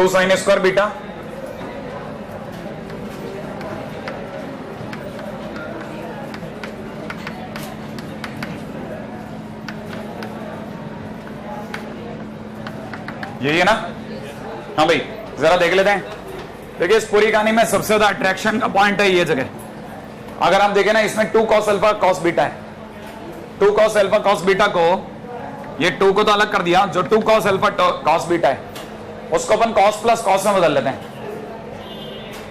2 sign square beta, यही है ना? हाँ भाई जरा देख लेते हैं। देखिए इस पूरी कहानी में सबसे ज्यादा अट्रैक्शन का पॉइंट है ये जगह। अगर आप देखें ना, इसमें 2 cos अल्फा cos बीटा है। 2 cos अल्फा cos बीटा को, ये 2 को तो अलग कर दिया, जो 2 cos अल्फा cos बीटा है उसको अपन cos प्लस cos में बदल लेते हैं,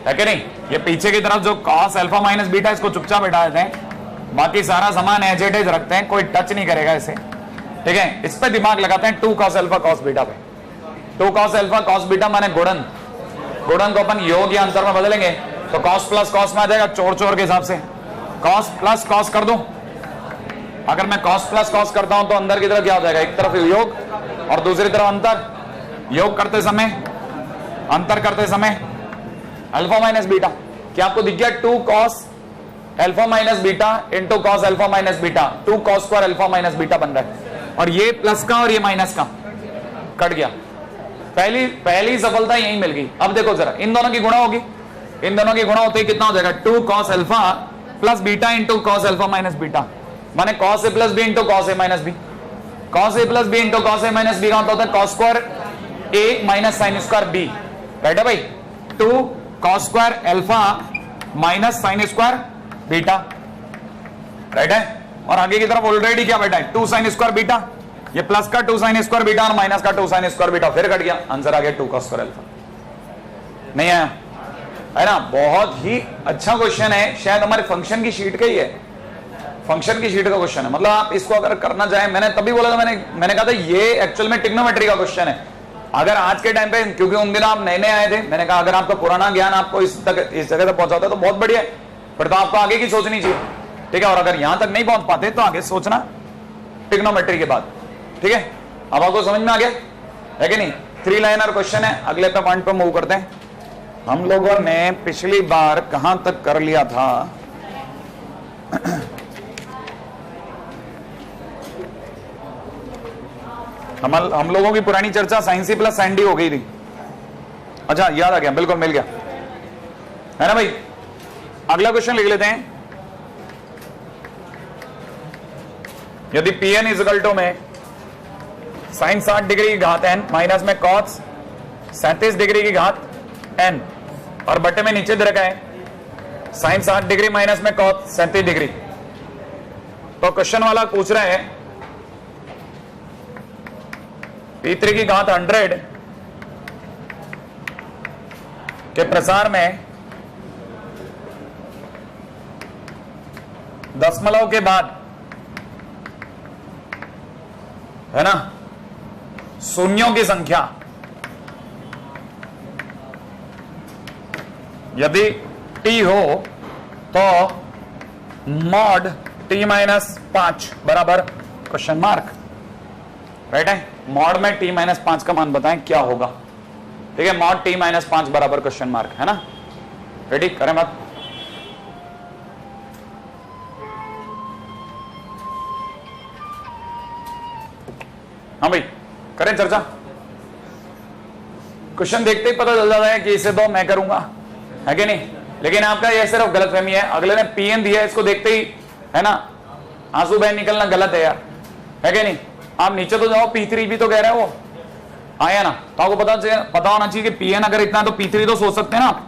है कि नहीं? ये पीछे की तरफ जो cos अल्फा माइनस बीटा, इसको चुपचाप बैठा देते हैं, बाकी सारा सामान एज इट इज रखते हैं, कोई टच नहीं करेगा इसे, ठीक है? इस पे दिमाग लगाते हैं 2 cos अल्फा cos बीटा पे। 2 cos अल्फा cos बीटा माने गुणन, गुणन को अपन योग या अंतर में बदलेंगे तो cos प्लस cos में आ जाएगा, चोर चोर के हिसाब से cos प्लस cos कर दूं। अगर मैं cos प्लस cos करता हूं तो अंदर की तरफ क्या हो जाएगा, एक तरफ योग और दूसरी तरफ अंतर। योग करते समय, अंतर करते समय अल्फा माइनस बीटा, क्या आपको दिख गया? 2 cos alpha minus beta into cos alpha minus beta, 2 cos square alpha minus beta बन रहा है, और ये प्लस का और ये माइनस का कट गया। पहली सफलता यही मिल गई। अब देखो जरा, इन दोनों की गुणा होगी, इन दोनों की गुणा होते ही कितना हो जाएगा? 2 cos alpha plus beta into cos alpha minus beta, माने cos a plus B into cos a minus b. cos a plus B into cos a minus b का होता है cos square a minus sine square b, right है भाई? 2 cos square alpha minus sine square beta, right है? और आगे की तरफ ऑलरेडी क्या बैठा है? 2 साइन स्क्वायर बीटा, ये प्लस का 2 साइन स्क्वायर बीटा और माइनस का 2 साइन स्क्वायर बीटा, फिर कट गया, आंसर आ गया 2 cos स्क्वायर अल्फा। नहीं आया? है ना? बहुत ही अच्छा क्वेश्चन है, शायद हमारे फंक्शन की शीट का ही है, फंक्शन की शीट का क्वेश्चन है। मतलब आप इसको अगर करना चाहें, मैंने तभी बोला था, मैंने कहा था ये एक्चुअल में ट्रिग्नोमेट्री का क्वेश्चन है। अगर आज के टाइम पे, क्योंकि उन दिनों आप नए नए आए थे, मैंने कहा अगर आपका पुराना ज्ञान आपको इस जगह तक पहुंचाता है तो बहुत बढ़िया है, फिर तो आपको आगे की सोचनी चाहिए, ठीक है? और अगर यहां तक नहीं पहुंच पाते तो आगे सोचना ट्रिग्नोमेट्री के बाद, ठीक है? अब आपको समझ में आ गया है कि नहीं? 3 लाइनर क्वेश्चन है। अगले पे पॉइंट पे मूव करते हैं। हम लोगों ने पिछली बार कहां तक कर लिया था? हम लोगों की पुरानी चर्चा sine C plus sine D हो गई थी। अच्छा याद आ गया, बिल्कुल मिल गया, है ना भाई? अगला क्वेश्चन लिख लेते हैं। यदि पी एन इजकल टू में साइन 60 डिग्री की घात n माइनस में कॉस 37 डिग्री की घात n और बटे में नीचे दे रखा है साइन 60 डिग्री माइनस में कॉस 37 डिग्री, तो क्वेश्चन वाला पूछ रहा है P3 की घात 100 के प्रसार में दशमलव के बाद, है ना, शून्यों की संख्या यदि t हो तो मॉड t माइनस 5 बराबर क्वेश्चन मार्क, राइट है? मॉड में t माइनस 5 का मान बताएं क्या होगा, ठीक है? मॉड t माइनस 5 बराबर क्वेश्चन मार्क, है ना? रेडी करें बात? हाँ भाई करें चर्चा। क्वेश्चन देखते ही पता चल जाता है कि इसे तो मैं करूंगा, है कि नहीं? लेकिन आपका यह सिर्फ गलतफहमी है। अगले ने पीएन दिया है, इसको देखते ही, है ना, आंसू बह निकलना गलत है यार, है कि नहीं? आप नीचे तो जाओ, P3 भी तो कह रहे हो, आया ना? तो आपको पता होना चाहिए कि पीएन अगर इतना तो P3 तो सोच सकते हैं ना।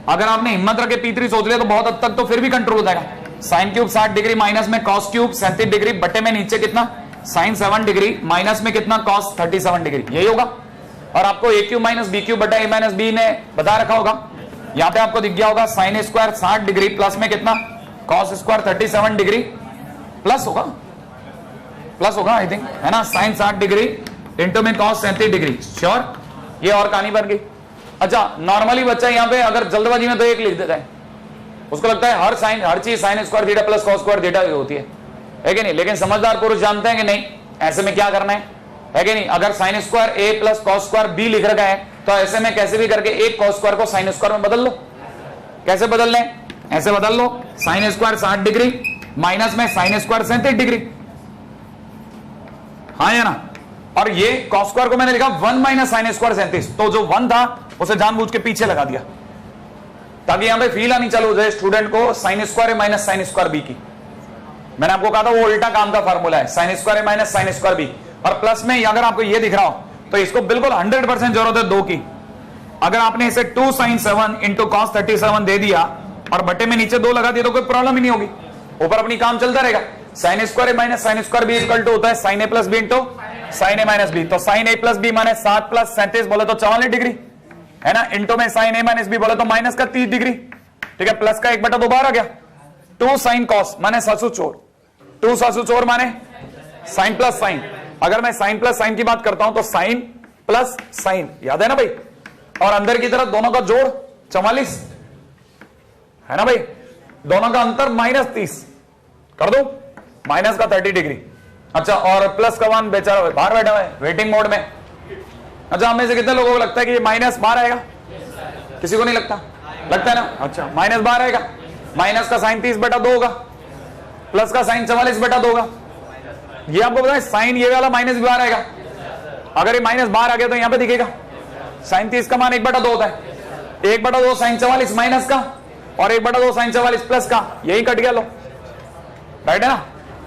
अगर आपने हिम्मत रख के P3 सोच लिया तो बहुत हद तक तो फिर भी कंट्रोल हो जाएगा। साइन क्यूब 60 डिग्री माइनस में कॉस क्यूब 37 डिग्री बटे में नीचे कितना साइन 7 डिग्री माइनस में कितना कॉस 37 डिग्री, यही होगा। और आपको ए क्यूब माइनस बी क्यूब बटा ए माइनस बी ने बता रखा होगा, यहां पे आपको दिख गया होगा साइन स्क्वायर 60 डिग्री प्लस में कितना कॉस स्क्वायर 37 डिग्री प्लस होगा आई थिंक, है ना? साइन 60 डिग्री इंटू में कॉस 37 डिग्री, श्योर? ये और कहानी बन गई। अच्छा नॉर्मली बच्चा यहाँ पे अगर जल्दबाजी में तो एक लिख देता है, उसको लगता है हर चीज sign square theta plus cos square theta होती है कि नहीं? लेकिन समझदार पुरुष जानते हैं कि नहीं, ऐसे में क्या करना है कि नहीं? अगर साइन स्क्वायर ए प्लस कॉस स्क्वायर बी लिख रखा है तो ऐसे में कैसे भी करके एक कॉस स्क्वायर को साइन स्क्वायर में बदल लो। कैसे बदल लें? ऐसे बदल लो, साइन स्क्वायर 60 डिग्री माइनस में साइन स्क्वायर 37 डिग्री, हाँ या ना? और ये cos स्क्वायर को मैंने लिखा 1 माइनस साइन स्क्वायर 37, तो जो 1 था उसे जानबूझ के पीछे लगा दिया ताकि यहां पे फील आनी चालू हो जाए स्टूडेंट को साइन स्क्वायर है माइनस साइन स्क्वायर बी की। मैंने आपको कहा था वो उल्टा काम का फार्मूला है, साइन स्क्वायर है माइनस साइन स्क्वायर बी। और प्लस में अगर आपको ये दिख रहा हो तो इसको बिल्कुल 100% जरूरत है 2 की। अगर आपने इसे 2 sin 7 इंटू कॉस 37 दे दिया और बटे में नीचे 2 लगा दिया तो कोई प्रॉब्लम ही नहीं होगी, ऊपर अपनी काम चलता रहेगा। Sine square A minus sine square B equal to होता है sine A plus B into sine A minus B. तो साइन ए प्लस बी माने 7 प्लस 37 बोले तो 44 डिग्री है ना, इंटू में साइन ए माइनस बी बोले तो माइनस का 30 डिग्री। ठीक है, प्लस का 1/2 बाहर आ गया। 2 साइन कॉस माने सासू चोर, 2 सासू चोर माने साइन प्लस साइन। अगर मैं साइन प्लस साइन की बात करता हूं तो साइन प्लस साइन, याद है ना भाई, और अंदर की तरफ दोनों का जोड़ 44 है ना भाई, दोनों का अंतर -30 कर दो, माइनस का 30 डिग्री। अच्छा, और प्लस का 1 बेचारा बाहर बैठा हुआ है वेटिंग मोड में। अच्छा, हमें से कितने लोगों को लगता है कि ये माइनस बाहर आएगा? किसी को नहीं लगता? लगता है ना। अच्छा, माइनस बाहर आएगा, माइनस का साइन 30/2 होगा, प्लस का साइन 44/2 होगा। ये आपको पता है साइन ये वाला माइनस भी बाहर आएगा। अगर ये माइनस बाहर आ गया तो यहां पे दिखेगा साइन 30 का मान 1/2 होता है, 1/2 साइन 44 माइनस का और 1/2 साइन 44 प्लस का, यही कट गया लो, राइट है ना।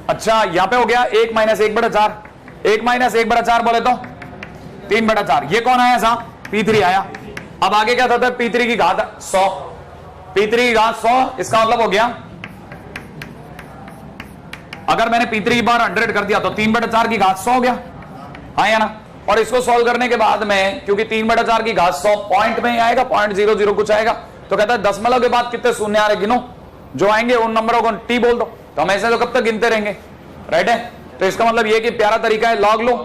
अच्छा, यहां पे हो गया 1 माइनस 1/4, 1 माइनस 1/4 बोले तो 3/4। ये कौन आया साहब? P3 आया। अब आगे क्या था P3 की घात 100, P3 की घात 100, इसका मतलब हो गया अगर मैंने P3 की बार 100 कर दिया तो 3/4 की घात 100 हो गया, आया ना। और इसको सॉल्व करने के बाद में क्योंकि 3/4 की घात 100 पॉइंट में ही आएगा, 0.00 कुछ आएगा, तो कहता है दशमलव के बाद कितने शून्य आ रहे गिनो, जो आएंगे उन नंबरों को टी बोल दो। तो हम ऐसे तो कब तक गिनते रहेंगे, राइट है। तो इसका मतलब ये कि प्यारा तरीका है लॉग लो,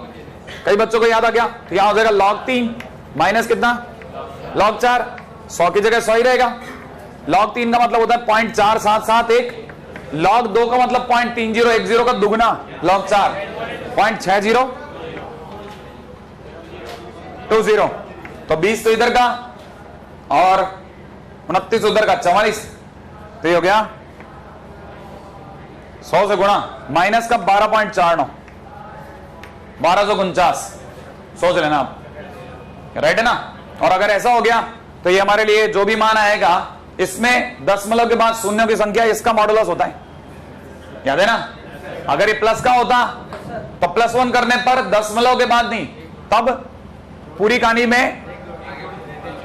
कई बच्चों को याद आ गया, तो यहां हो जाएगा log 3 माइनस कितना log 4, 100 की जगह 100 ही रहेगा। log 3 का मतलब होता है 0.4771, log 2 का मतलब 0.3010 का दुगना log 4 0.6020, तो 20 तो इधर का और 29 उधर का 44, तो ये हो गया 100 से गुणा माइनस का 12.49, 1249, सोच लेना आप, राइट है ना। और अगर ऐसा हो गया तो ये हमारे लिए जो भी मान आएगा इसमें दशमलव के बाद शून्यों की संख्या, इसका मॉडुलस होता है, याद है ना। अगर ये प्लस का होता तो +1 करने पर दशमलव के बाद नहीं, तब पूरी कहानी में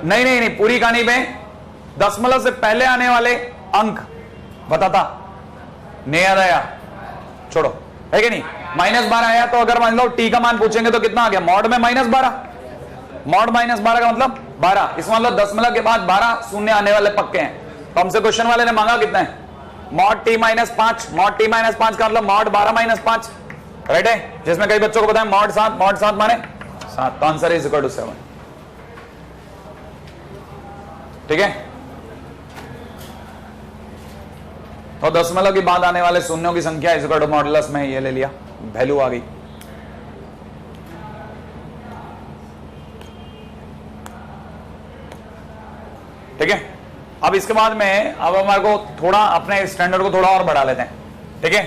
नहीं, पूरी कहानी में दशमलव से पहले आने वाले अंक बताता, नहीं याद आया छोड़ो, है कि नहीं। -12 आया तो अगर मान लो टी का मान पूछेंगे तो कितना आ गया, मॉड में -12, मॉड -12 का मतलब 12, इसका मतलब दशमलव के बाद 12 शून्य आने वाले पक्के हैं। तो हमसे क्वेश्चन वाले ने मांगा कितना है, मॉड t -5, मॉड t -5 का मतलब मॉड 12 -5, राइट है। जिसमें कई बच्चों को पता है मॉड 7 माने 7, तो आंसर इज इक्वल टू 7, ठीक है। तो दशमलव के बाद आने वाले शून्यों की संख्या इज इक्वल टू मॉडुलस में ये ले लिया, वैल्यू आ गई। ठीक है, अब इसके बाद में अब हमारे को थोड़ा अपने स्टैंडर्ड को थोड़ा और बढ़ा लेते हैं, ठीक है।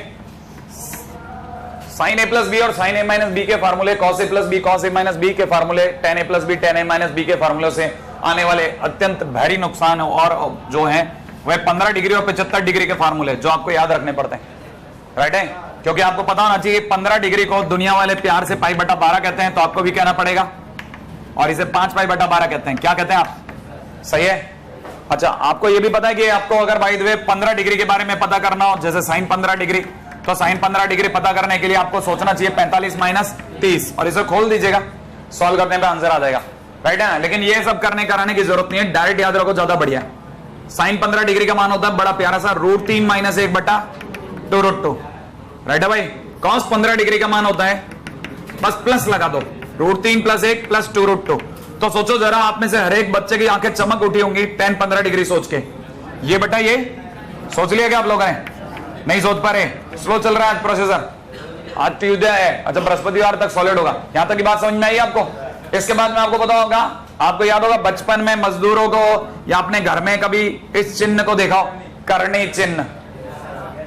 साइन ए प्लस बी और साइन ए माइनस बी के फार्मूले, cos A plus B cos A minus B के फार्मूले, टेन ए प्लस बी टेन ए माइनस बी के फार्मूले से आने वाले अत्यंत भारी नुकसान और जो है वह 15 डिग्री और 75 डिग्री के फार्मूले जो आपको याद रखने पड़ते हैं, राइट है। क्योंकि आपको पता होना चाहिए 15 डिग्री को दुनिया वाले प्यार से π/12 कहते हैं, तो आपको भी कहना पड़ेगा, और इसे 5π/12 कहते हैं। क्या कहते हैं आप, सही है। अच्छा, आपको यह भी पता है कि आपको अगर बाय द वे 15 डिग्री के बारे में पता करना हो, जैसे साइन 15 डिग्री, तो साइन 15 डिग्री पता करने के लिए आपको सोचना चाहिए 45 - 30, और इसे खोल दीजिएगा, सॉल्व करने पे आंसर आ जाएगा, राइट है ना। लेकिन ये सब करने कराने की जरूरत नहीं है, डायरेक्ट याद रखो, ज्यादा बढ़िया है। साइन 15 डिग्री का मान होता है बड़ा प्यारा सा √3 - 1/2√2, राइट है भाई। कॉस 15 डिग्री का मान होता है, बस प्लस लगा दो, √3 + 1 + 2√2। तो सोचो जरा, आप में से हर एक बच्चे की आंखें चमक उठी होंगी 10-15 डिग्री सोच के। ये बेटा ये सोच लिया क्या आप लोगों ने, नहीं सोच पा रहे, स्लो चल रहा है प्रोसेसर, आज ट्यूसडे है। अच्छा, बृहस्पतिवार तक सॉलिड होगा, यहां तक की बात समझ में आई आपको। इसके बाद में आपको पता होगा, आपको याद होगा बचपन में मजदूरों को या अपने घर में कभी इस चिन्ह को देखा, करनी चिन्ह,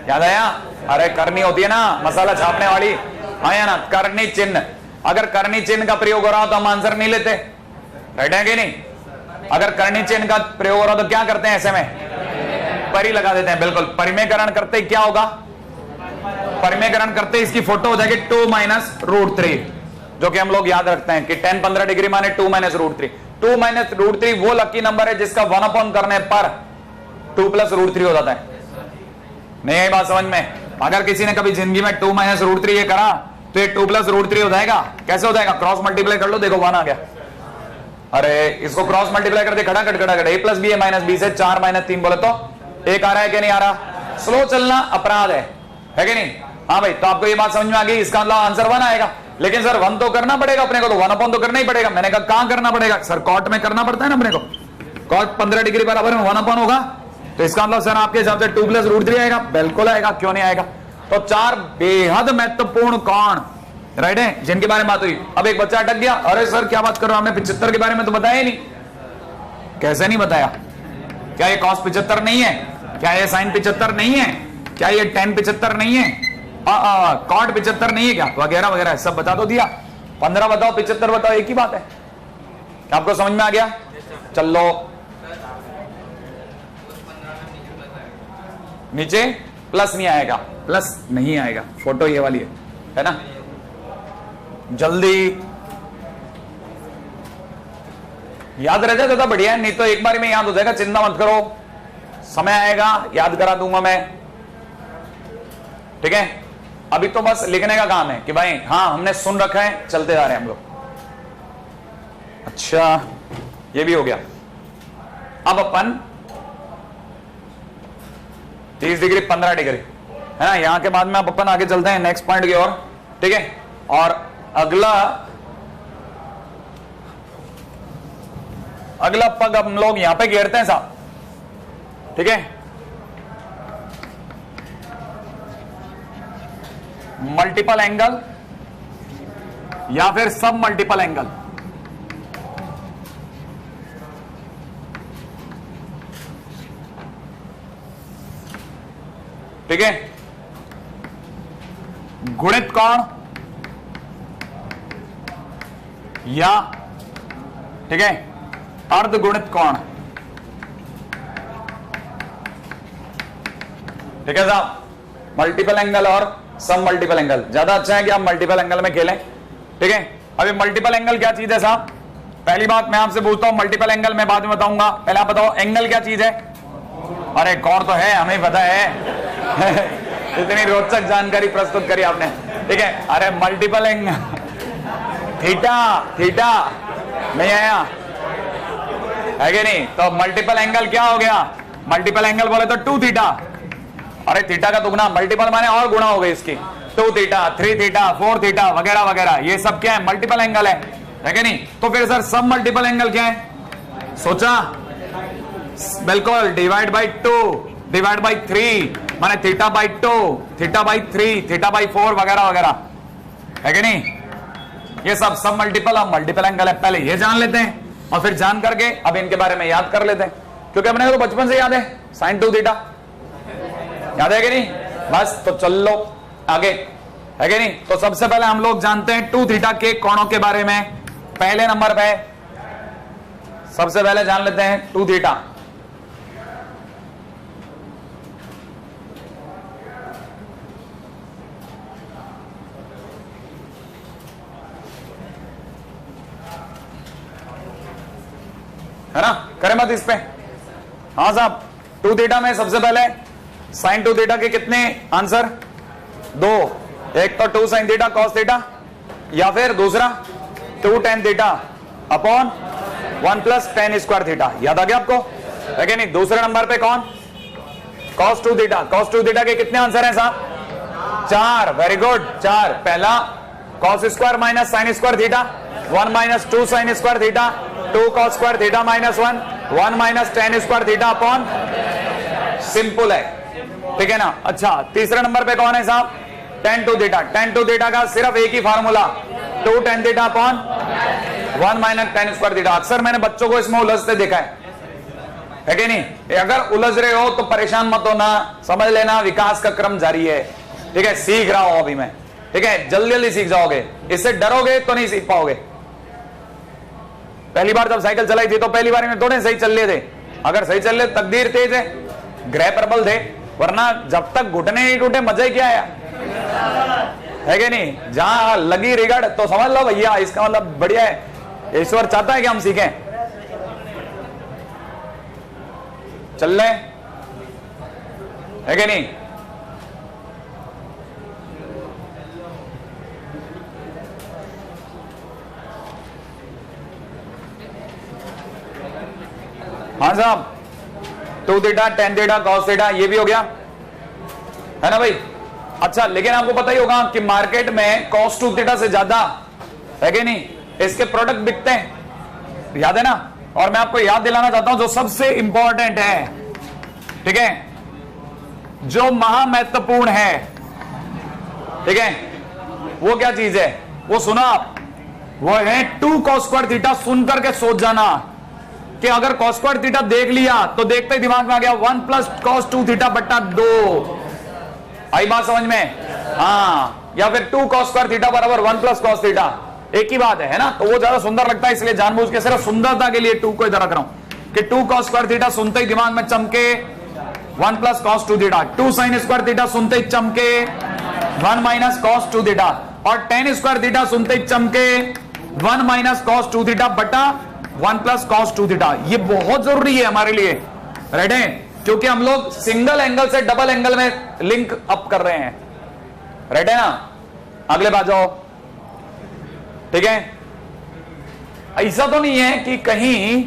याद आया। अरे करनी होती है ना मसाला छापने वाली, आया ना, करनी चिन्ह। अगर करनी चिन्ह का प्रयोग हो रहा हो तो हम आंसर नहीं लेते, राइट है कि नहीं? अगर करनी चिन्ह का प्रयोग हो रहा हो तो क्या करते हैं? ऐसे में परी लगा देते हैं। बिल्कुल, परिमेयकरण करते क्या होगा? परिमेयकरण करते इसकी फोटो हो जाएगी 2 माइनस रूट 3, जो कि हम लोग याद रखते हैं कि tan 15 डिग्री माने 2 माइनस रूट 3। 2 माइनस रूट 3 वो लकी नंबर है जिसका 1 अपॉन करने पर 2 प्लस रूट 3 हो जाता है। नहीं आई बात समझ में? अगर किसी ने कभी जिंदगी में 2 माइनस रूट 3 ये करा तो ये 2 प्लस रूट 3 हो जाएगा। कैसे हो जाएगा? क्रॉस मल्टीप्लाई कर लो, देखो 1 आ गया। अरे इसको क्रॉस मल्टीप्लाई कर दे, खटाखट खटाखट, a प्लस बी है माइनस बी से 4 माइनस 3 बोले तो 1 आ रहा है कि नहीं आ रहा? स्लो चलना अपराध है कि नहीं? हाँ भाई, तो आपको ये बात समझ में आ गई? इसका मतलब आंसर 1 आएगा। लेकिन सर 1 तो करना पड़ेगा अपने को, तो 1 अपॉन तो करना ही पड़ेगा। मैंने कहा कहां करना पड़ेगा? सर कॉट में करना पड़ता है ना अपने को। कॉट 15 डिग्री बराबर में 1 अपॉन होगा, तो इसका मतलब सर आपके हिसाब से 2 प्लस रूट 3 आएगा। बिल्कुल आएगा, क्यों नहीं आएगा? तो 4 बेहद महत्वपूर्ण कोण, राइट है, जिनके बारे में बात हुई। अब एक बच्चा अटक गया, अरे सर क्या बात कर रहे हो, हमने 75 के बारे में तो बताया ही नहीं। कैसे नहीं बताया? क्या ये cos 75 नहीं है? क्या ये sin 75 नहीं है? क्या ये tan 75 नहीं है? cot 75 नहीं है क्या? वगैरह वगैरह सब बता दो दिया। 15 बताओ, 75 बताओ, एक ही बात है। आपको समझ में आ गया? चलो नीचे प्लस नहीं आएगा, प्लस नहीं आएगा, फोटो ये वाली है ना? जल्दी याद रह जाए तो बढ़िया है, नहीं तो एक बार में याद हो जाएगा। चिंता मत करो, समय आएगा याद करा दूंगा मैं, ठीक है? अभी तो बस लिखने का काम है कि भाई हाँ हमने सुन रखा है, चलते जा रहे हैं हम लोग। अच्छा ये भी हो गया। अब अपन 30 डिग्री 15 डिग्री है ना, यहां के बाद में अब अपन आगे चलते हैं नेक्स्ट पॉइंट की ओर, ठीक है? और अगला पग हम लोग यहां पे घेरते हैं साहब, ठीक है? मल्टीपल एंगल या फिर सब मल्टीपल एंगल। ठीक है? गुणित कोण या, ठीक है, अर्धगुणित कोण, ठीक है साहब? मल्टीपल एंगल और सब मल्टीपल एंगल ज्यादा अच्छा है कि आप मल्टीपल एंगल में खेलें, ठीक है? अभी मल्टीपल एंगल क्या चीज है साहब? पहली बात मैं आपसे पूछता हूं, मल्टीपल एंगल मैं बाद में बताऊंगा, पहले आप बताओ एंगल क्या चीज है? अरे कोण तो है, हमें पता है इतनी रोचक जानकारी प्रस्तुत करी आपने, ठीक है? अरे मल्टीपल एंगल, थीटा, थीटा नहीं आया है कि नहीं? तो मल्टीपल एंगल क्या हो गया? मल्टीपल एंगल बोले तो 2 थीटा। अरे थीटा का दुगना, मल्टीपल माने और गुणा हो गई इसकी, 2 थीटा 3 थीटा 4 थीटा वगैरह वगैरह, ये सब क्या है? मल्टीपल एंगल है कि नहीं? तो फिर सर सब मल्टीपल एंगल क्या है? सोचा? बिल्कुल, डिवाइड बाई 2 डिवाइड बाई 3 माने theta by 2 theta by 3 theta by 4 वगैरह वगैरह, है कि नहीं? ये सब मल्टीपल और मल्टीपल एंगल है। पहले ये जान लेते हैं और फिर जान करके अब इनके बारे में याद कर लेते हैं, क्योंकि अपने को तो बचपन से याद है sin 2 थीटा, याद है कि नहीं? बस तो चल लो आगे, है कि नहीं? तो सबसे पहले हम लोग जानते हैं 2 थीटा के कोणों के बारे में। पहले नंबर पे सबसे पहले जान लेते हैं 2 थीटा। है ना? करें मत इस पे। हाँ साहब, 2 थीटा में सबसे पहले sin 2 थीटा के कितने आंसर? 2। एक तो 2 sin थीटा cos थीटा, या फिर दूसरा 2 tan theta upon 1 plus tan square theta. याद आ गया आपको, है कि नहीं? दूसरे नंबर पे कौन? cos 2 theta. cos 2 थीटा के कितने आंसर हैं साहब? 4। Very good, 4। पहला cos square minus sin square theta, 1 minus 2 sin square theta, 2 cos square theta minus 1 minus tan square theta upon, simple है, ठीक है ना? अच्छा, तीसरे नंबर पे कौन है साहब? tan 2 theta. tan 2 थीटा का सिर्फ एक ही formula, 2 tan theta upon 1 minus tan square theta. अक्सर मैंने बच्चों को इसमें उलझते देखा है कि नहीं? अगर उलझ रहे हो तो परेशान मत होना, समझ लेना विकास का क्रम जारी है, ठीक है? सीख रहा हूं अभी मैं, ठीक है, जल्दी जल्दी सीख जाओगे, इससे डरोगे तो नहीं सीख पाओगे। पहली बार जब साइकिल चलाई थी तो पहली बार में थोड़े सही चल रहे थे, अगर सही चल रहे तकदीर तेज है, ग्रह प्रबल थे, वरना जब तक घुटने नहीं टूटे मजा ही क्या है कि नहीं। जहां लगी रिगड़ तो समझ लो भैया इसका मतलब बढ़िया है, ईश्वर चाहता है कि हम सीखें। चल रहे है कि नहीं। हाँ साहब, 2 theta tan theta cos theta ये भी हो गया है ना भाई। अच्छा, लेकिन आपको पता ही होगा कि मार्केट में cos 2 थीटा से ज्यादा है कि नहीं इसके प्रोडक्ट बिकते हैं, याद है ना। और मैं आपको याद दिलाना चाहता हूं जो सबसे इंपॉर्टेंट है, ठीक है, जो महा महत्वपूर्ण है, ठीक है, वो क्या चीज है वो सुना आप, वो है 2 cos स्क्वायर थीटा। सुन करके सोच जाना कि अगर cos स्क्वायर थीटा देख लिया तो देखते ही दिमाग में आ गया 1 प्लस cos 2 थीटा बट्टा 2। आई बात समझ में? हाँ, या फिर 2 cos स्क्वायर थीटा बराबर 1 प्लस cos थीटा, एक ही बात है ना। तो वो ज्यादा सुंदर लगता है, इसलिए जानबूझ के सिर्फ सुंदरता के लिए 2 को इधर रख रहा हूं कि 2 cos स्क्वायर थीटा सुनते ही दिमाग में चमके 1 plus cos 2 theta, 2 sin square theta सुनते ही चमके 1 माइनस cos 2 थीटा, और tan स्क्वायर थीटा सुनते ही चमके 1 माइनस cos 2 थीटा बटा 1 प्लस cos 2 थीटा। ये बहुत जरूरी है हमारे लिए, राइट है, क्योंकि हम लोग सिंगल एंगल से डबल एंगल में लिंक अप कर रहे हैं, राइट है ना। अगले बात जाओ, ठीक है। ऐसा तो नहीं है कि कहीं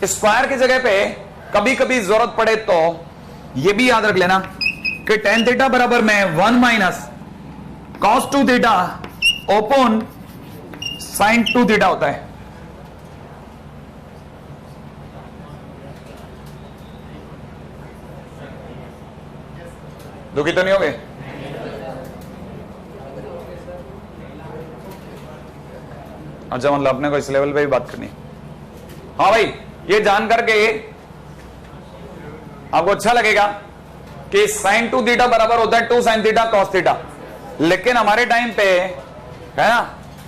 स्क्वायर की जगह पे कभी कभी जरूरत पड़े तो ये भी याद रख लेना कि tan थीटा बराबर में 1 minus cos 2 theta open sin 2 theta होता है। दुखी तो नहीं हो गए? अच्छा, मतलब अपने को इस लेवल पे भी बात करनी। हाँ भाई, ये जान करके आपको अच्छा लगेगा कि sin 2 थीटा बराबर होता है 2 sin थीटा cos थीटा, लेकिन हमारे टाइम पे है ना,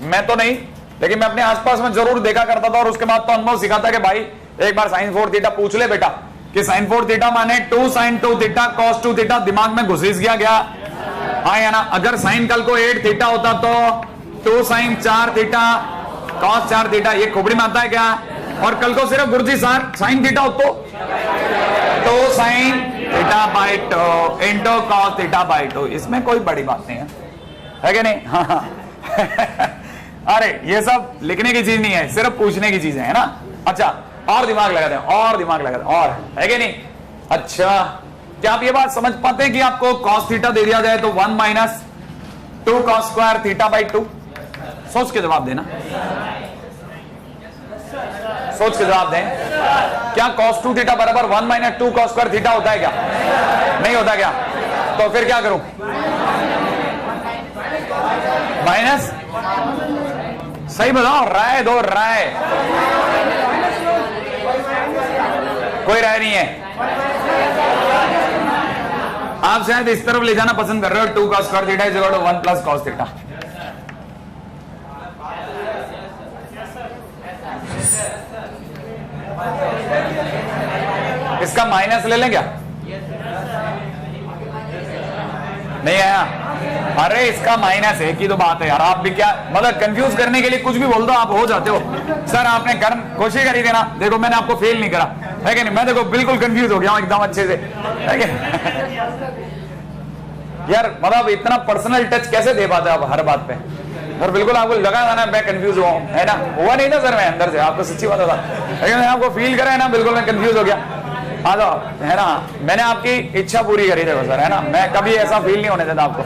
मैं तो नहीं लेकिन मैं अपने आसपास में जरूर देखा करता था, और उसके बाद तो अनुभव सिखाता कि भाई एक बार sin 4 थीटा पूछ ले बेटा कि sin 4 थीटा माने 2 sin 2 थीटा cos 2 थीटा, दिमाग में घुस गया हाँ या ना। अगर sin कल को 8 थीटा होता तो 2 sin 4 थीटा cos 4 थीटा, ये खोपड़ी में आता है क्या। और कल को सिर्फ गुरुजी sin थीटा हो तो 2 sin theta by 2 into cos theta by 2, इसमें कोई बड़ी बात नहीं है कि नहीं। हाँ अरे ये सब लिखने की चीज नहीं है, सिर्फ पूछने की चीज है ना। अच्छा, और दिमाग लगा दें, और दिमाग लगा दें, और है कि नहीं। अच्छा, क्या आप ये बात समझ पाते हैं कि आपको cos थीटा दे दिया जाए तो 1 minus 2 cos square theta by 2? सोच के जवाब देना, सोच के जवाब दें। क्या cos 2 थीटा बराबर 1 माइनस 2 cos स्क्वायर थीटा होता है क्या? नहीं होता क्या? तो फिर क्या करूं? माइनस, सही बताओ, राय दो, राय। कोई राय नहीं है। आप शायद इस तरफ ले जाना पसंद कर रहे हो, 2 cos square theta is equal to 1 plus cos theta. इसका माइनस ले लें क्या? नहीं आया? अरे इसका माइनस है कि तो बात है यार, आप भी क्या मतलब कंफ्यूज करने के लिए कुछ भी बोल दो, आप हो जाते हो। सर आपने कर्म कोशिश करी थी ना, देखो मैंने आपको फेल नहीं करा है कि नहीं। मैं देखो बिल्कुल कंफ्यूज हो गया हूं एकदम अच्छे से, है कि यार मतलब इतना पर्सनल टच कैसे दे पाते आप हर बात पे। और बिल्कुल आपको लगा था ना मैं कंफ्यूज हुआ हूं, है ना। हुआ नहीं था सर मैं अंदर से, आपको सच्ची बात बता, लेकिन आपको फील करा है ना, बिल्कुल मैं कंफ्यूज हो गया। आ जाओ, है ना, मैंने आपकी इच्छा पूरी करी देखो सर, है ना। मैं कभी ऐसा फील नहीं होने देता आपको,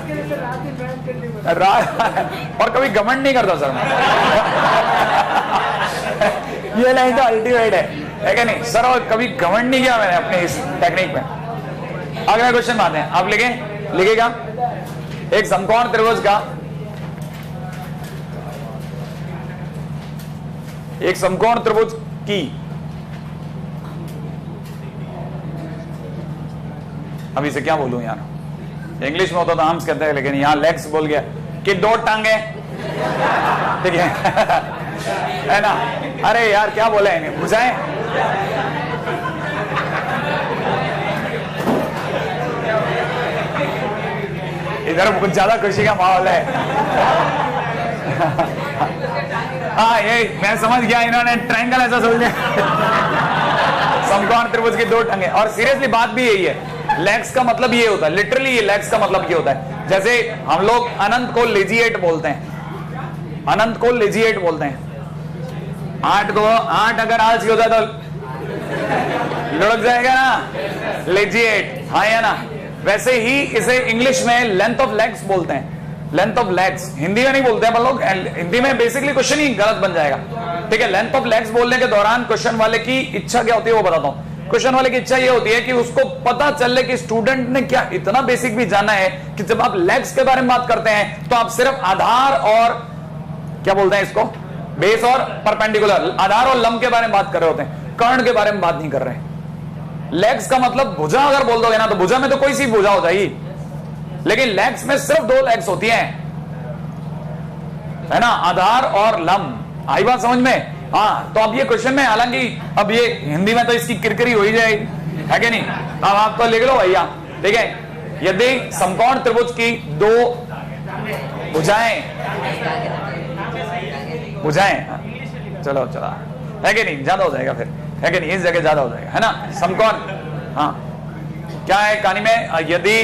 और कभी घमंड नहीं करता सर मैं। ये लाइन तो अल्टीमेट है कि नहीं सर, और कभी घमंड नहीं किया मैंने अपने इस टेक्निक में। अगला क्वेश्चन बात है, आप लिखेगा एक समकोण त्रिभुज का, एक समकोण त्रिभुज की, अब इसे क्या बोलूं यार, इंग्लिश में होता तो आर्म्स कहते हैं, लेकिन यहाँ लेग्स बोल गया कि 2 टांगे, ठीक है ना। अरे यार क्या बोले इन्हें, बुझाएं। इधर कुछ ज्यादा खुशी का माहौल है। हाँ ये मैं समझ गया, इन्होंने ट्रायंगल ऐसा समझ लिया। समकोण त्रिभुज की 2 टांगे। और सीरियसली बात भी यही है, लेग्स का मतलब ये होता है, लिटरली ये लेग्स का मतलब ये होता है। जैसे हम लोग अनंत को लेजिएट बोलते हैं, अनंत को लेजिएट बोलते हैं। 8 अगर आलसी होता है तो लुढ़क जाएगा ना, लेजिएट, हाँ या ना। वैसे ही इसे इंग्लिश में लेंथ ऑफ लेग्स बोलते हैं, लेंथ ऑफ लेग्स। हिंदी में नहीं बोलते हैं लोग, हिंदी में बेसिकली क्वेश्चन ही गलत बन जाएगा, ठीक है। लेंथ ऑफ लेग्स बोलने के दौरान क्वेश्चन वाले की इच्छा क्या होती है वो बताता हूं। क्वेश्चन वाले की इच्छा ये होती है कि उसको पता चले कि स्टूडेंट ने क्या इतना बेसिक भी जाना है कि जब आप लेग्स के बारे में बात करते हैं तो आप सिर्फ आधार और क्या बोलते हैं इसको, बेस और परपेंडिकुलर, आधार और लंब के बारे में बात कर रहे होते हैं, कर्ण के बारे में बात नहीं कर रहे हैं। लेग्स का मतलब भुजा अगर बोल दोगे ना तो भुजा में तो कोई सी भुजा हो जाएगी, लेकिन लेग्स में सिर्फ 2 लेग्स होती हैं, है ना, आधार और लंब। आई बात समझ में? हाँ, तो अब ये क्वेश्चन में, हालांकि अब ये हिंदी में तो इसकी किरकिरी हो ही जाएगी, है कि नहीं। अब आप तो लिख लो भैया, ठीक है। यदि समकोण त्रिभुज की 2 भुजाएं, चलो चला, है कि नहीं, ज्यादा हो जाएगा फिर, है कि नहीं, इस जगह ज्यादा हो जाएगा, है ना। समकोण, हाँ क्या है कहानी में, यदि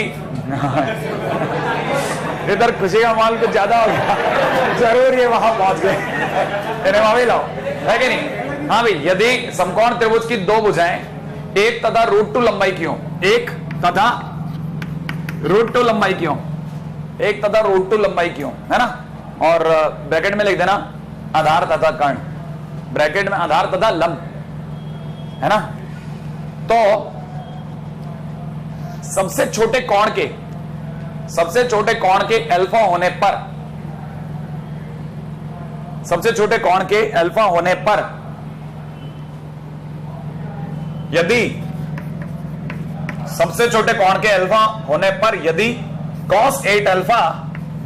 इधर खुशी का माल कुछ ज्यादा हो गया, जरूर ये वहां पहुंच गए, वहां भी लाओ, है कि नहीं। हाँ भाई, यदि समकोण त्रिभुज की 2 भुजाएं 1 तथा √2 लंबाई की हो, 1 तथा √2 लंबाई की हो, 1 तथा √2 लंबाई की हो, है ना। और ब्रैकेट में लिख देना आधार तथा कर्ण, ब्रैकेट में आधार तथा लंब, है ना। तो सबसे छोटे कोण के अल्फा होने पर, सबसे छोटे कोण के अल्फा होने पर यदि सबसे छोटे कोण के अल्फा होने पर यदि cos 8 अल्फा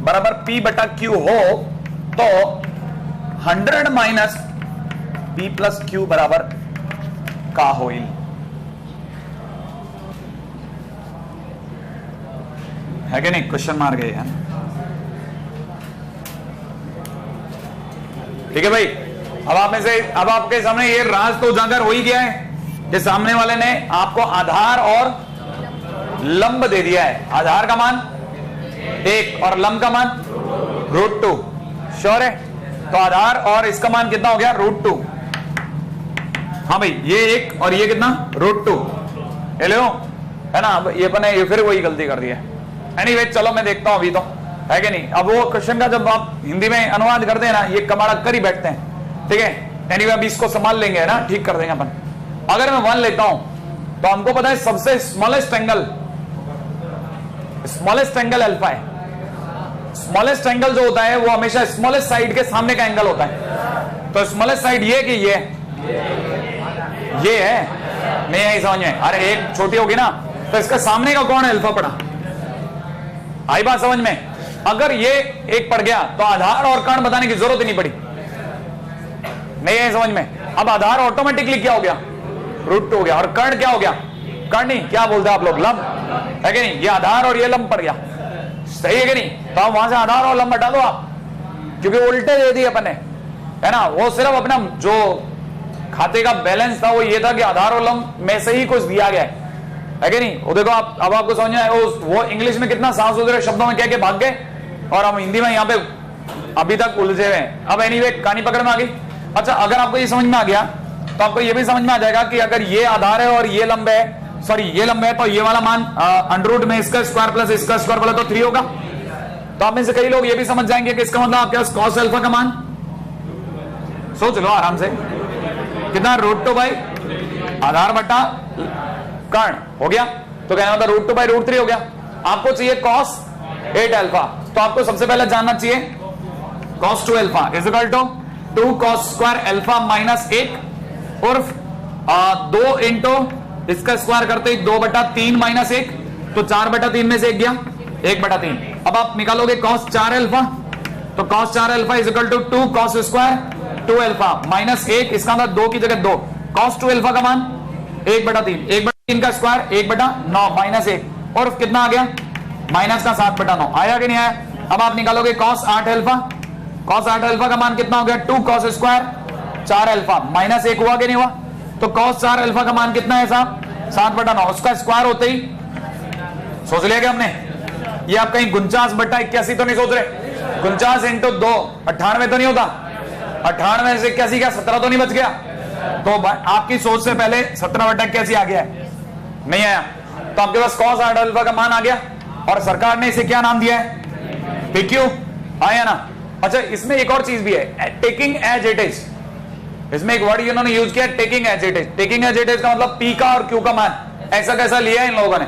बराबर P बटा Q हो तो 100 माइनस P प्लस Q बराबर का होईल, है कि नहीं। क्वेश्चन मार गए हैं, ठीक है भाई। अब आप में से, अब आपके सामने ये राज तो उजागर हो ही गया है कि सामने वाले ने आपको आधार और लंब दे दिया है। आधार का मान 1 और लंब का मान √2, श्योर है। तो आधार और इसका मान कितना हो गया, √2। हाँ भाई, ये 1 और ये कितना, √2, ये लो, है ना। अब ये अपने ये फिर वही गलती कर दी है। एनीवे, चलो मैं देखता हूं अभी तो, है कि नहीं। अब वो क्वेश्चन का जब आप हिंदी में अनुवाद करते हैं ना, ये कबाड़ा कर ही बैठते हैं, ठीक है। एनीवे, अभी इसको संभाल लेंगे, है ना, ठीक कर देंगे अपन। अगर मैं 1 लेता हूं तो हमको पता है सबसे स्मॉलेस्ट एंगल अल्फा है। स्मॉलेस्ट एंगल जो होता है वो हमेशा स्मॉलेस्ट साइड के सामने का एंगल होता है। तो स्मॉलेस्ट साइड ये कि ये है, नहीं यही समझ में। अरे एक छोटी होगी ना तो इसका सामने का कौन है, अल्फा पड़ा। आई बात समझ में। अगर ये एक पड़ गया तो आधार और कर्ण बताने की जरूरत ही नहीं पड़ी, नहीं है समझ में। अब आधार ऑटोमेटिकली क्या हो गया, √2 हो गया। और कर्ण क्या हो गया, कर्ण नहीं, क्या बोलते हैं आप लोग, लंब, है कि नहीं। ये आधार और ये लंब पड़ गया, सही है कि नहीं। तो आप वहां से आधार और लंब हटा दो आप, क्योंकि उल्टे दे दिए अपन ने, है ना। वो सिर्फ अपना जो खाते का बैलेंस था वो ये था कि आधार और लंब में से ही कुछ दिया गया है कि नहीं। वो देखो आप, अब आपको समझ में आया वो इंग्लिश में कितना सांस सुधरे शब्दों में कह के भाग गए, और हम हिंदी में यहाँ पे अभी तक उलझे हुए हैं। अब एनीवे कहानी पकड़ में आ गई। अच्छा, अगर आपको ये समझ में आ गया तो आपको ये भी समझ में आ जाएगा कि अगर ये आधार है और ये लंब है, सॉरी ये लंब है, तो ये वाला मान अंडर में इसका स्क्वायर प्लस इसका स्क्वायर बोला तो 3 होगा। तो आप में से कई लोग ये भी समझ जाएंगे कि इसका मतलब आपके पास cos अल्फा का मान, सोच लो आराम से, कितना, √2 बाई आधार बटा कर्ण हो गया। तो कहना होता √2 बाई √3 हो गया। आपको चाहिए cos 8 अल्फा, तो आपको सबसे पहले जानना चाहिए cos 2 alpha is equal to 2 cos square alpha minus 1 उर्फ 2 इंटू इसका स्क्वायर करते ही 2/3 माइनस 1, तो 4/3 में से 1 गया, 1/3। अब आप निकालोगे cos 4 अल्फा, तो cos 4 alpha is equal to 2 cos square 2 alpha minus 1, इसका मतलब 2 की जगह 2, cos 2 अल्फा का मान 1/3, 1/3 का स्क्वायर 1/9 माइनस 1, और कितना आ गया माइनस का 7/9, आया कि नहीं आया? अब आप निकालोगे cos 8 अल्फा, cos 8 अल्फा का मान कितना हो गया 2 cos स्क्वायर 4 अल्फा माइनस 1 हुआ कि नहीं हुआ? तो cos 4 अल्फा का मान कितना है साहब 7/9, उसका स्क्वायर होते ही सोच लिया क्या हमने? ये आप कहीं 49/81 तो नहीं सोच रहे? 49 इंटू 2 98 तो नहीं होता? 98 से 81 क्या 17 तो नहीं बच गया? तो आपकी सोच से पहले 17/81 आ गया है, नहीं आया? तो आपके पास cos 8 अल्फा का मान आ गया, और सरकार ने इसे क्या नाम दिया है? PQ, आया ना? अच्छा, इसमें एक और चीज भी है, टेकिंग एज इट इज। इसमें एक वर्ड इन्होंने यूज किया, taking as it is. Taking as it is का मतलब P का और Q का मान ऐसा कैसा लिया है इन लोगों ने।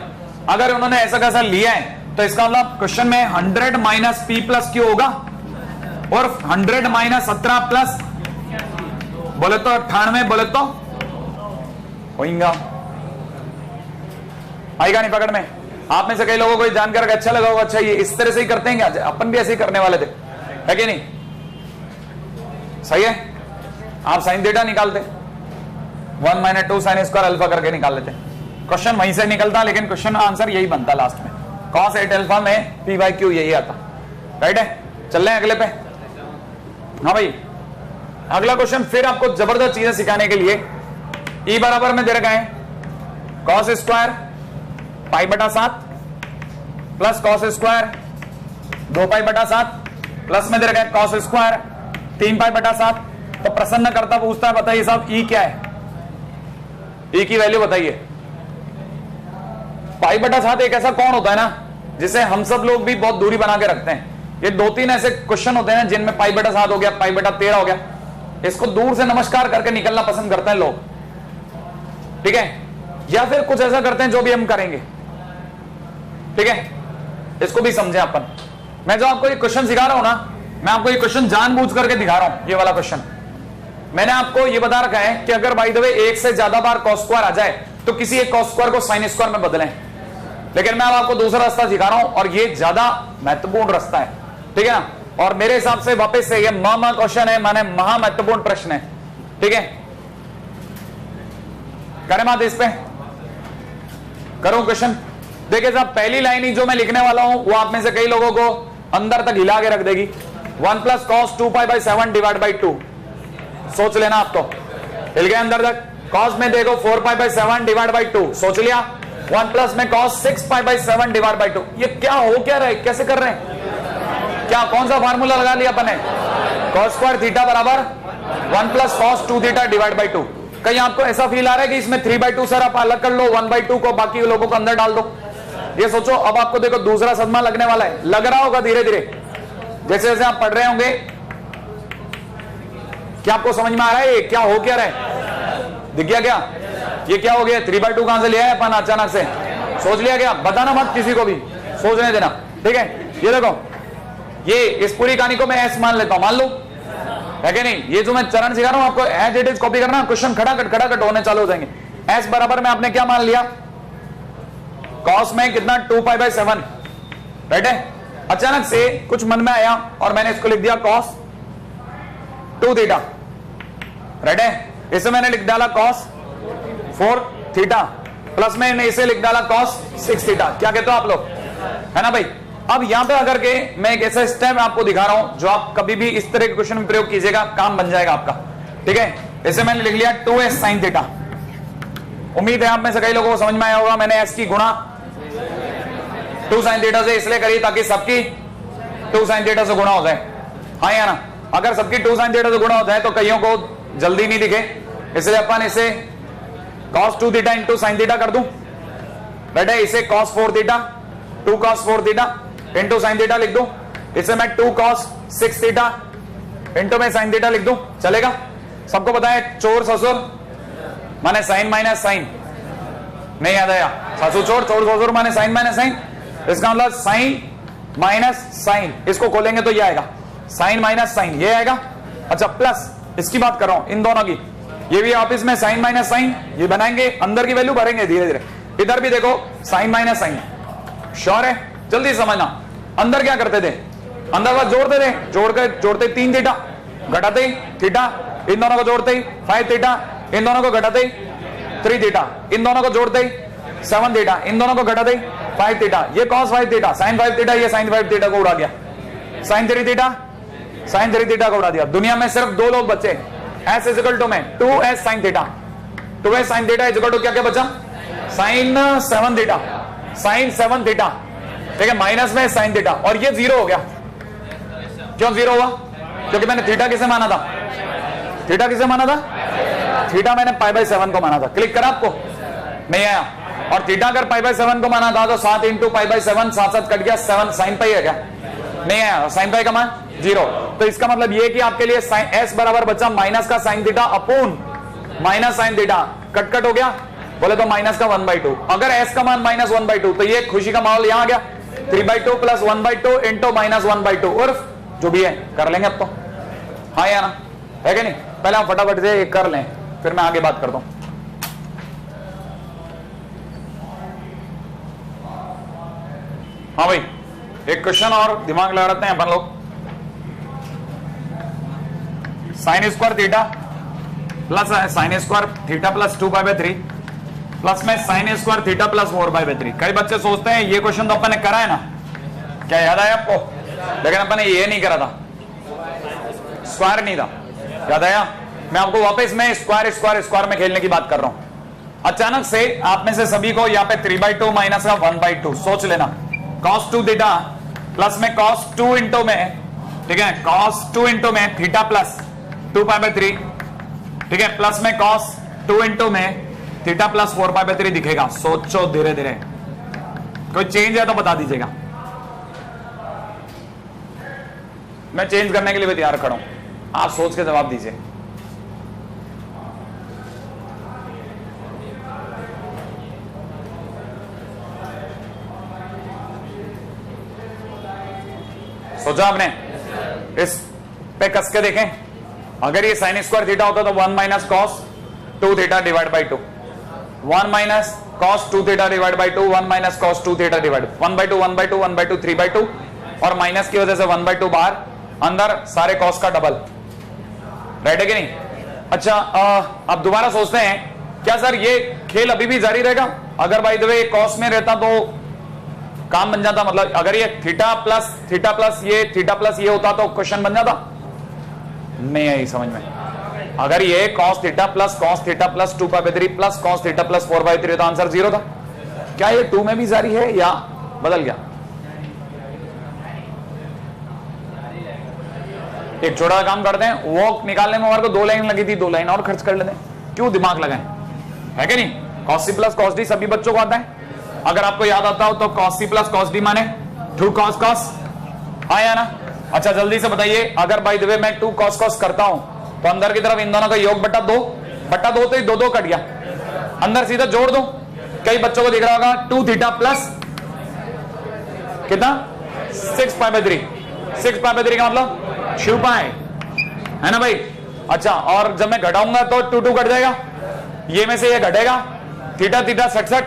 अगर उन्होंने ऐसा कैसा लिया है तो इसका मतलब क्वेश्चन में 100 माइनस P प्लस Q होगा, और 100 माइनस 17 प्लस बोले तो 98 बोले तो होगा, आएगा नहीं पकड़ में? आप में से कई लोगों को जानकर अच्छा लगा होगा, अच्छा ये इस तरह से ही करते हैं क्या? अपन भी ऐसे ही करने वाले थे, है कि नहीं? सही है, आप साइन थीटा निकालते 1 माइनस 2 साइन स्क्वायर अल्फा करके निकाल लेते, क्वेश्चन वहीं से निकलता, लेकिन क्वेश्चन आंसर यही बनता लास्ट में, cos 8 अल्फा में P/Q यही आता। राइट है, चल रहे हैं अगले पे। हाँ भाई, अगला क्वेश्चन फिर आपको जबरदस्त चीजें सिखाने के लिए E बराबर में दे रखा है cos square π/7 plus cos square 2π/7 plus में दे रखा है cos स्क्वायर 3π/7। तो प्रसन्न करता पूछता है, बताइए साहब E क्या है? E की वैल्यू बताइए। π/7 एक ऐसा कौन होता है ना जिसे हम सब लोग भी बहुत दूरी बना के रखते हैं। ये 2-3 ऐसे क्वेश्चन होते हैं जिनमें π/7 हो गया, π/13 हो गया, इसको दूर से नमस्कार करके निकलना पसंद करते हैं लोग, ठीक है? या फिर कुछ ऐसा करते हैं जो भी हम करेंगे, ठीक है? इसको भी समझे अपन। मैं जो आपको ये क्वेश्चन सिखा रहा हूं ना, मैं आपको ये क्वेश्चन जानबूझ करके दिखा रहा हूं। ये वाला क्वेश्चन मैंने आपको ये बता रखा है कि अगर बाय द वे एक से ज्यादा बार cos स्क्वायर आ जाए तो किसी एक cos स्क्वायर को sin स्क्वायर में बदलें, लेकिन मैं अब आपको दूसरा रास्ता सिखा रहा हूं, और ये ज्यादा महत्वपूर्ण रास्ता है, ठीक है ना? और मेरे हिसाब से वापस से ये क्वेश्चन है, माने महा महत्वपूर्ण प्रश्न है, ठीक है? करें बात इस पे, करूं क्वेश्चन? देखिए साहब, पहली लाइन ही जो मैं लिखने वाला हूं वो आप में से कई लोगों को अंदर तक हिला के रख देगी। 1 प्लस cos 2π/7 डिवाइड बाई 2, सोच लेना आप तो हिल गए अंदर तक। cos में देखो 4π/7 डिवाइड बाई 2, सोच लिया। 1 प्लस में cos 6π/7 डिवाइड बाई 2, ये क्या हो क्या रहे, कैसे कर रहे हैं? क्या कौन सा फार्मूला लगा लिया अपन ने? cos स्क्वायर थीटा बराबर 1 plus cos 2 theta divide by 2। कहीं आपको ऐसा फील आ रहा है कि इसमें 3/2 सर आप अलग कर लो, 1/2 को बाकी लोगों को अंदर डाल दो? ये सोचो, अब आपको देखो दूसरा सदमा लगने वाला है, लग रहा होगा धीरे धीरे जैसे जैसे आप पढ़ रहे होंगे। क्या आपको समझ में आ रहा है ये क्या हो क्या रहा है? दिख गया क्या? ये क्या हो गया? 3/2 कहां से लिया है अपन अचानक से? सोच लिया क्या? बताना मत किसी को भी, सोचने देना, ठीक है? ये देखो, ये इस पूरी कहानी को मैं ऐसे मान लेता हूं, मान लो, है कि नहीं? ये जो मैं चरण सिखा रहा हूं आपको एज इट इज कॉपी करना, क्वेश्चन खड़ाखट होने चालू हो जाएंगे। एस बराबर में आपने क्या मान लिया? कॉस में कितना 2π/7, राइट है? अचानक से कुछ मन में आया और मैंने इसको लिख दिया cos 2 थीटा, राइट है? इसे मैंने लिख डाला cos 4 थीटा, प्लस में इसे लिख डाला cos 6 थीटा। क्या कहते हो आप लोग, है ना भाई? अब यहां पे आकर के मैं एक ऐसा स्टेप आपको दिखा रहा हूं जो आप कभी भी इस तरह के क्वेश्चन में प्रयोग कीजिएगा, काम बन जाएगा आपका, ठीक है? इसे मैंने लिख लिया 2s sin थीटा। उम्मीद है आप में से कई लोगों को समझ में आया होगा। मैंने s की गुणा 2 sin थीटा से इसलिए करी ताकि सबकी 2 sin थीटा से गुणा हो जाए, हाँ या ना? अगर सबकी 2 sin थीटा से गुणा हो जाए तो कईयों को जल्दी नहीं दिखे, इसलिए अपन इसे cos 2 theta into sin theta कर दूं, राइट है? इसे cos 4 theta 2 cos 4 theta into sin theta लिख दूं, इसे मैं 2 cos 6 थीटा इंटू में sin थीटा लिख दूं, चलेगा? सबको पता है चोर ससुर माने साइन माइनस साइन, नहीं याद आया? ससुर चोर, चोर ससुर माने साइन माइनस साइन, इसका मतलब साइन माइनस साइन, इसको खोलेंगे तो ये आएगा साइन माइनस साइन, ये आएगा। अच्छा, प्लस इसकी बात कर रहा हूं इन दोनों की, ये भी आप इसमें साइन माइनस साइन ये बनाएंगे, अंदर की वैल्यू भरेंगे धीरे धीरे। इधर भी देखो साइन माइनस साइन, श्योर है? जल्दी समझना। अंदर क्या करते थे, अंदर बस जोड़ते थे, जोड़ते 3 थीटा, घटाते ही थीटा, इन दोनों को जोड़ते ही 5 थीटा, इन दोनों को घटाते ही 3 थीटा, इन दोनों को जोड़ते ही 7 थीटा, इन दोनों को घटाते ही 5 थीटा, ये cos 5 थीटा, sin 5 थीटा, ये sin 5 थीटा को उड़ा गया, sin 3 थीटा, sin 3 थीटा को उड़ा दिया। दुनिया में सिर्फ 2 लोग बचे, s इज इक्वल टू में 2s sin theta, 2s sin theta is equal to क्या क्या बचा, sin 7 थीटा, sin 7 थीटा, ठीक है, माइनस में sin थीटा, और ये 0 हो गया। क्यों 0 हुआ, क्योंकि मैंने थीटा किसे माना था, थीटा किसे माना था, थीटा मैंने π/7 को माना था। क्लिक करा आपको, नहीं आया। और थीटा अगर π/7 को माना था तो 7 इंटू π/7 7 कट गया, 7 sin π है क्या, नहीं आया। sin π का मान 0, तो इसका मतलब ये कि आपके लिए s बराबर बचा माइनस का sin theta upon minus sin theta, cut हो गया, बोले तो माइनस का 1/2। अगर s का मान माइनस 1/2 तो ये खुशी का माहौल यहां आ गया, 3/2 प्लस 1/2 इंटू माइनस 1/2, उर्फ जो भी है कर लेंगे अब तो, हाँ या ना, है कि नहीं। पहले हम फटाफट से एक कर लें, फिर मैं आगे बात करता हूं। हाँ भाई, एक क्वेश्चन और दिमाग लगा लेते हैं अपन लोग। Sine square theta plus sine square theta plus 2π/3 plus में साइन स्क्वायर थीटा प्लस 4π/3। कई बच्चे सोचते हैं ये क्वेश्चन तो अपन ने करा है ना, क्या याद आया आपको, लेकिन अपन ने ये नहीं करा था, स्क्वायर नहीं था, याद आया। मैं आपको वापस में स्क्वायर स्क्वायर स्क्वायर में खेलने की बात कर रहा हूं। अचानक से आप में से सभी को यहाँ पे 3/2 माइनस का 1/2 सोच लेना, cos 2 थीटा प्लस में cos 2 इंटू में, ठीक है, cos 2 इंटू में थीटा प्लस 2π/3, ठीक है, प्लस में cos 2 इंटू में थीटा प्लस 4π/3 दिखेगा। सोचो धीरे धीरे, कोई चेंज है तो बता दीजिएगा, मैं चेंज करने के लिए भी तैयार खड़ा हूं, आप सोच के जवाब दीजिए। सोचा आपने, इस पे कस के देखें, अगर ये साइन स्क्वायर थीटा होता तो 1 minus cos 2 theta divide by 2, 1 minus cos 2 theta divide by 2, 1 minus cos 2 theta divide 1/2 1/2 1/2 3/2, और माइनस की वजह से 1/2 बाहर, अंदर सारे कॉस का डबल, राइट है कि नहीं। अच्छा, अब दोबारा सोचते हैं, क्या सर ये खेल अभी भी जारी रहेगा, अगर बाय द वे कॉस में रहता तो काम बन जाता, मतलब अगर ये थीटा प्लस ये होता तो क्वेश्चन बन जाता, नहीं आई समझ में। अगर ये cos थीटा प्लस 2π/3 प्लस cos थीटा प्लस 4/3 तो आंसर 0 था। क्या ये 2 में भी जारी है या बदल गया। एक छोटा काम करते हैं, वो निकालने में हमारे को 2 लाइन लगी थी, 2 लाइन और खर्च कर लेते हैं, क्यों दिमाग लगाएं, है कि नहीं। cos c plus cos d सभी बच्चों को आता है, अगर आपको याद आता हो तो cos c plus cos d माने 2 cos cos, आया ना। अच्छा जल्दी से बताइए, अगर बाय द वे मैं 2 cos cos करता हूं तो अंदर की तरफ इन दोनों का योग बटा 2 तो 2 कट गया, अंदर सीधा जोड़ दो। कई बच्चों को दिख रहा होगा 2 थीटा प्लस कितना 6π/3, 6π/3 का मतलब 6π है ना भाई। अच्छा, और जब मैं घटाऊंगा तो 2 कट जाएगा, ये में से ये घटेगा, थीटा 67,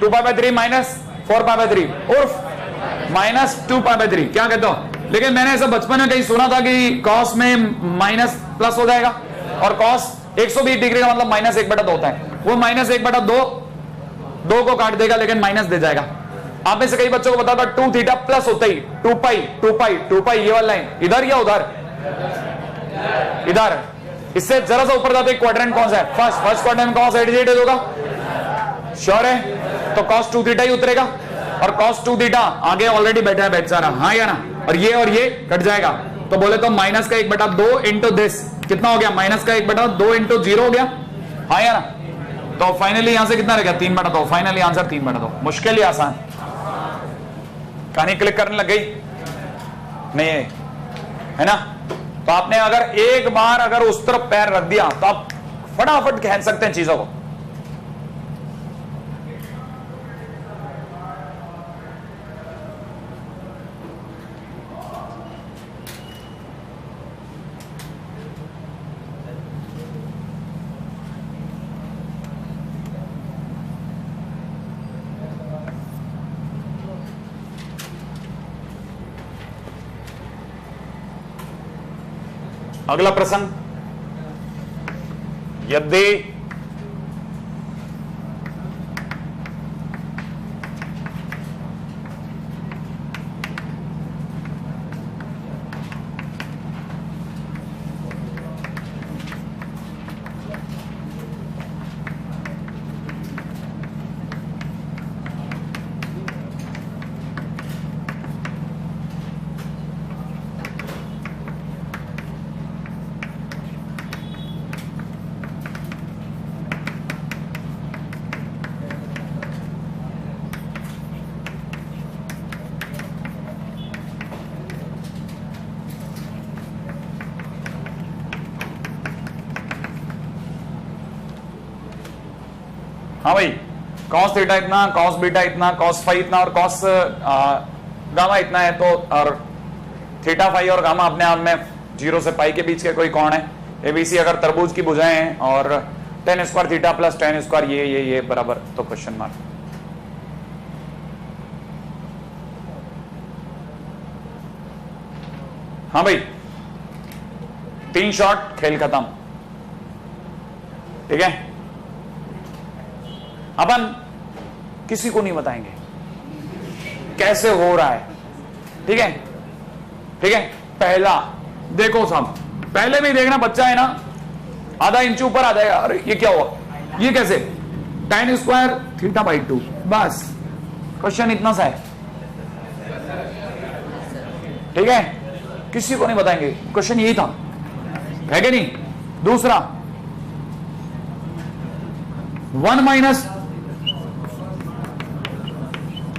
2π/3 माइनस 4π/3 उर्फ माइनस 2π/3, क्या कहते हो। लेकिन मैंने ऐसा बचपन में कहीं सुना था कि कॉस में माइनस प्लस हो जाएगा, और कॉस 120 डिग्री का मतलब माइनस 1/2 होता है, वो माइनस 1/2 2 को काट देगा लेकिन माइनस दे जाएगा। आप में से कई बच्चों को पता था 2 थीटा प्लस होता ही 2π ये वाला लाइन इधर या उधर, इधर, इससे जरा सा ऊपर जाते क्वाड्रेंट कौन सा है, फर्स्ट क्वाड्रेंट कौन सा एडिजेटेड होगा, श्योर है, तो cos 2 थीटा ही उतरेगा, और cos 2 थीटा आगे ऑलरेडी बैठा है बेचारा, हाँ या ना, और ये कट जाएगा, तो बोले तो माइनस का 1/2 इंटू दिस कितना हो गया, माइनस का 1/2 इंटू 0 हो गया, हाँ या ना। तो फाइनली यहां से कितना रह गया 3/2, फाइनली आंसर 3/2। मुश्किल ही आसान, कहानी क्लिक करने लग गई नहीं है ना। तो आपने अगर एक बार अगर उस तरफ पैर रख दिया तो आप फटाफट कह सकते हैं चीजों को। अगला प्रश्न, यदि हाँ भाई, कॉस थीटा इतना, कॉस बीटा इतना, कॉस फाई इतना और कॉस गामा इतना है, तो और थीटा फाई और गामा अपने आप में 0 से पाई के बीच के कोई कोण है। एबीसी अगर तरबूज की भुजाएं हैं और tan square theta plus tan square ये बराबर, तो क्वेश्चन मार्क। हाँ भाई, 3 शॉट, खेल खत्म। ठीक है, अपन किसी को नहीं बताएंगे कैसे हो रहा है। ठीक है, ठीक है। पहला देखो साहब, पहले में देखना, बच्चा है ना, आधा इंच ऊपर आ जाएगा। अरे ये क्या हुआ, ये कैसे, tan स्क्वायर थीटा बाई 2, बस क्वेश्चन इतना सा है। ठीक है, किसी को नहीं बताएंगे, क्वेश्चन यही था, है कि नहीं। दूसरा 1 माइनस,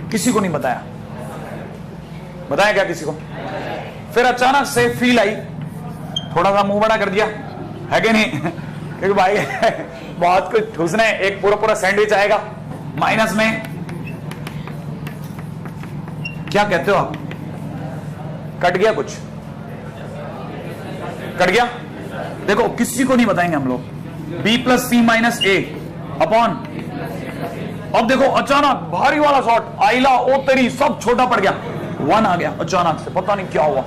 किसी को नहीं बताया, बताया क्या किसी को। फिर अचानक से फील आई, थोड़ा सा मुंह बड़ा कर दिया, है कि नहीं क्योंकि भाई बहुत कुछ ठूसने, एक पूरा पूरा सैंडविच आएगा माइनस में। क्या कहते हो आप, कट गया, कुछ कट गया। देखो किसी को नहीं बताएंगे हम लोग। b प्लस सी माइनस ए अपॉन, अब देखो अचानक भारी वाला शॉट, आइला ओ तेरी, सब छोटा पड़ गया, 1 आ गया अचानक से, पता नहीं क्या हुआ,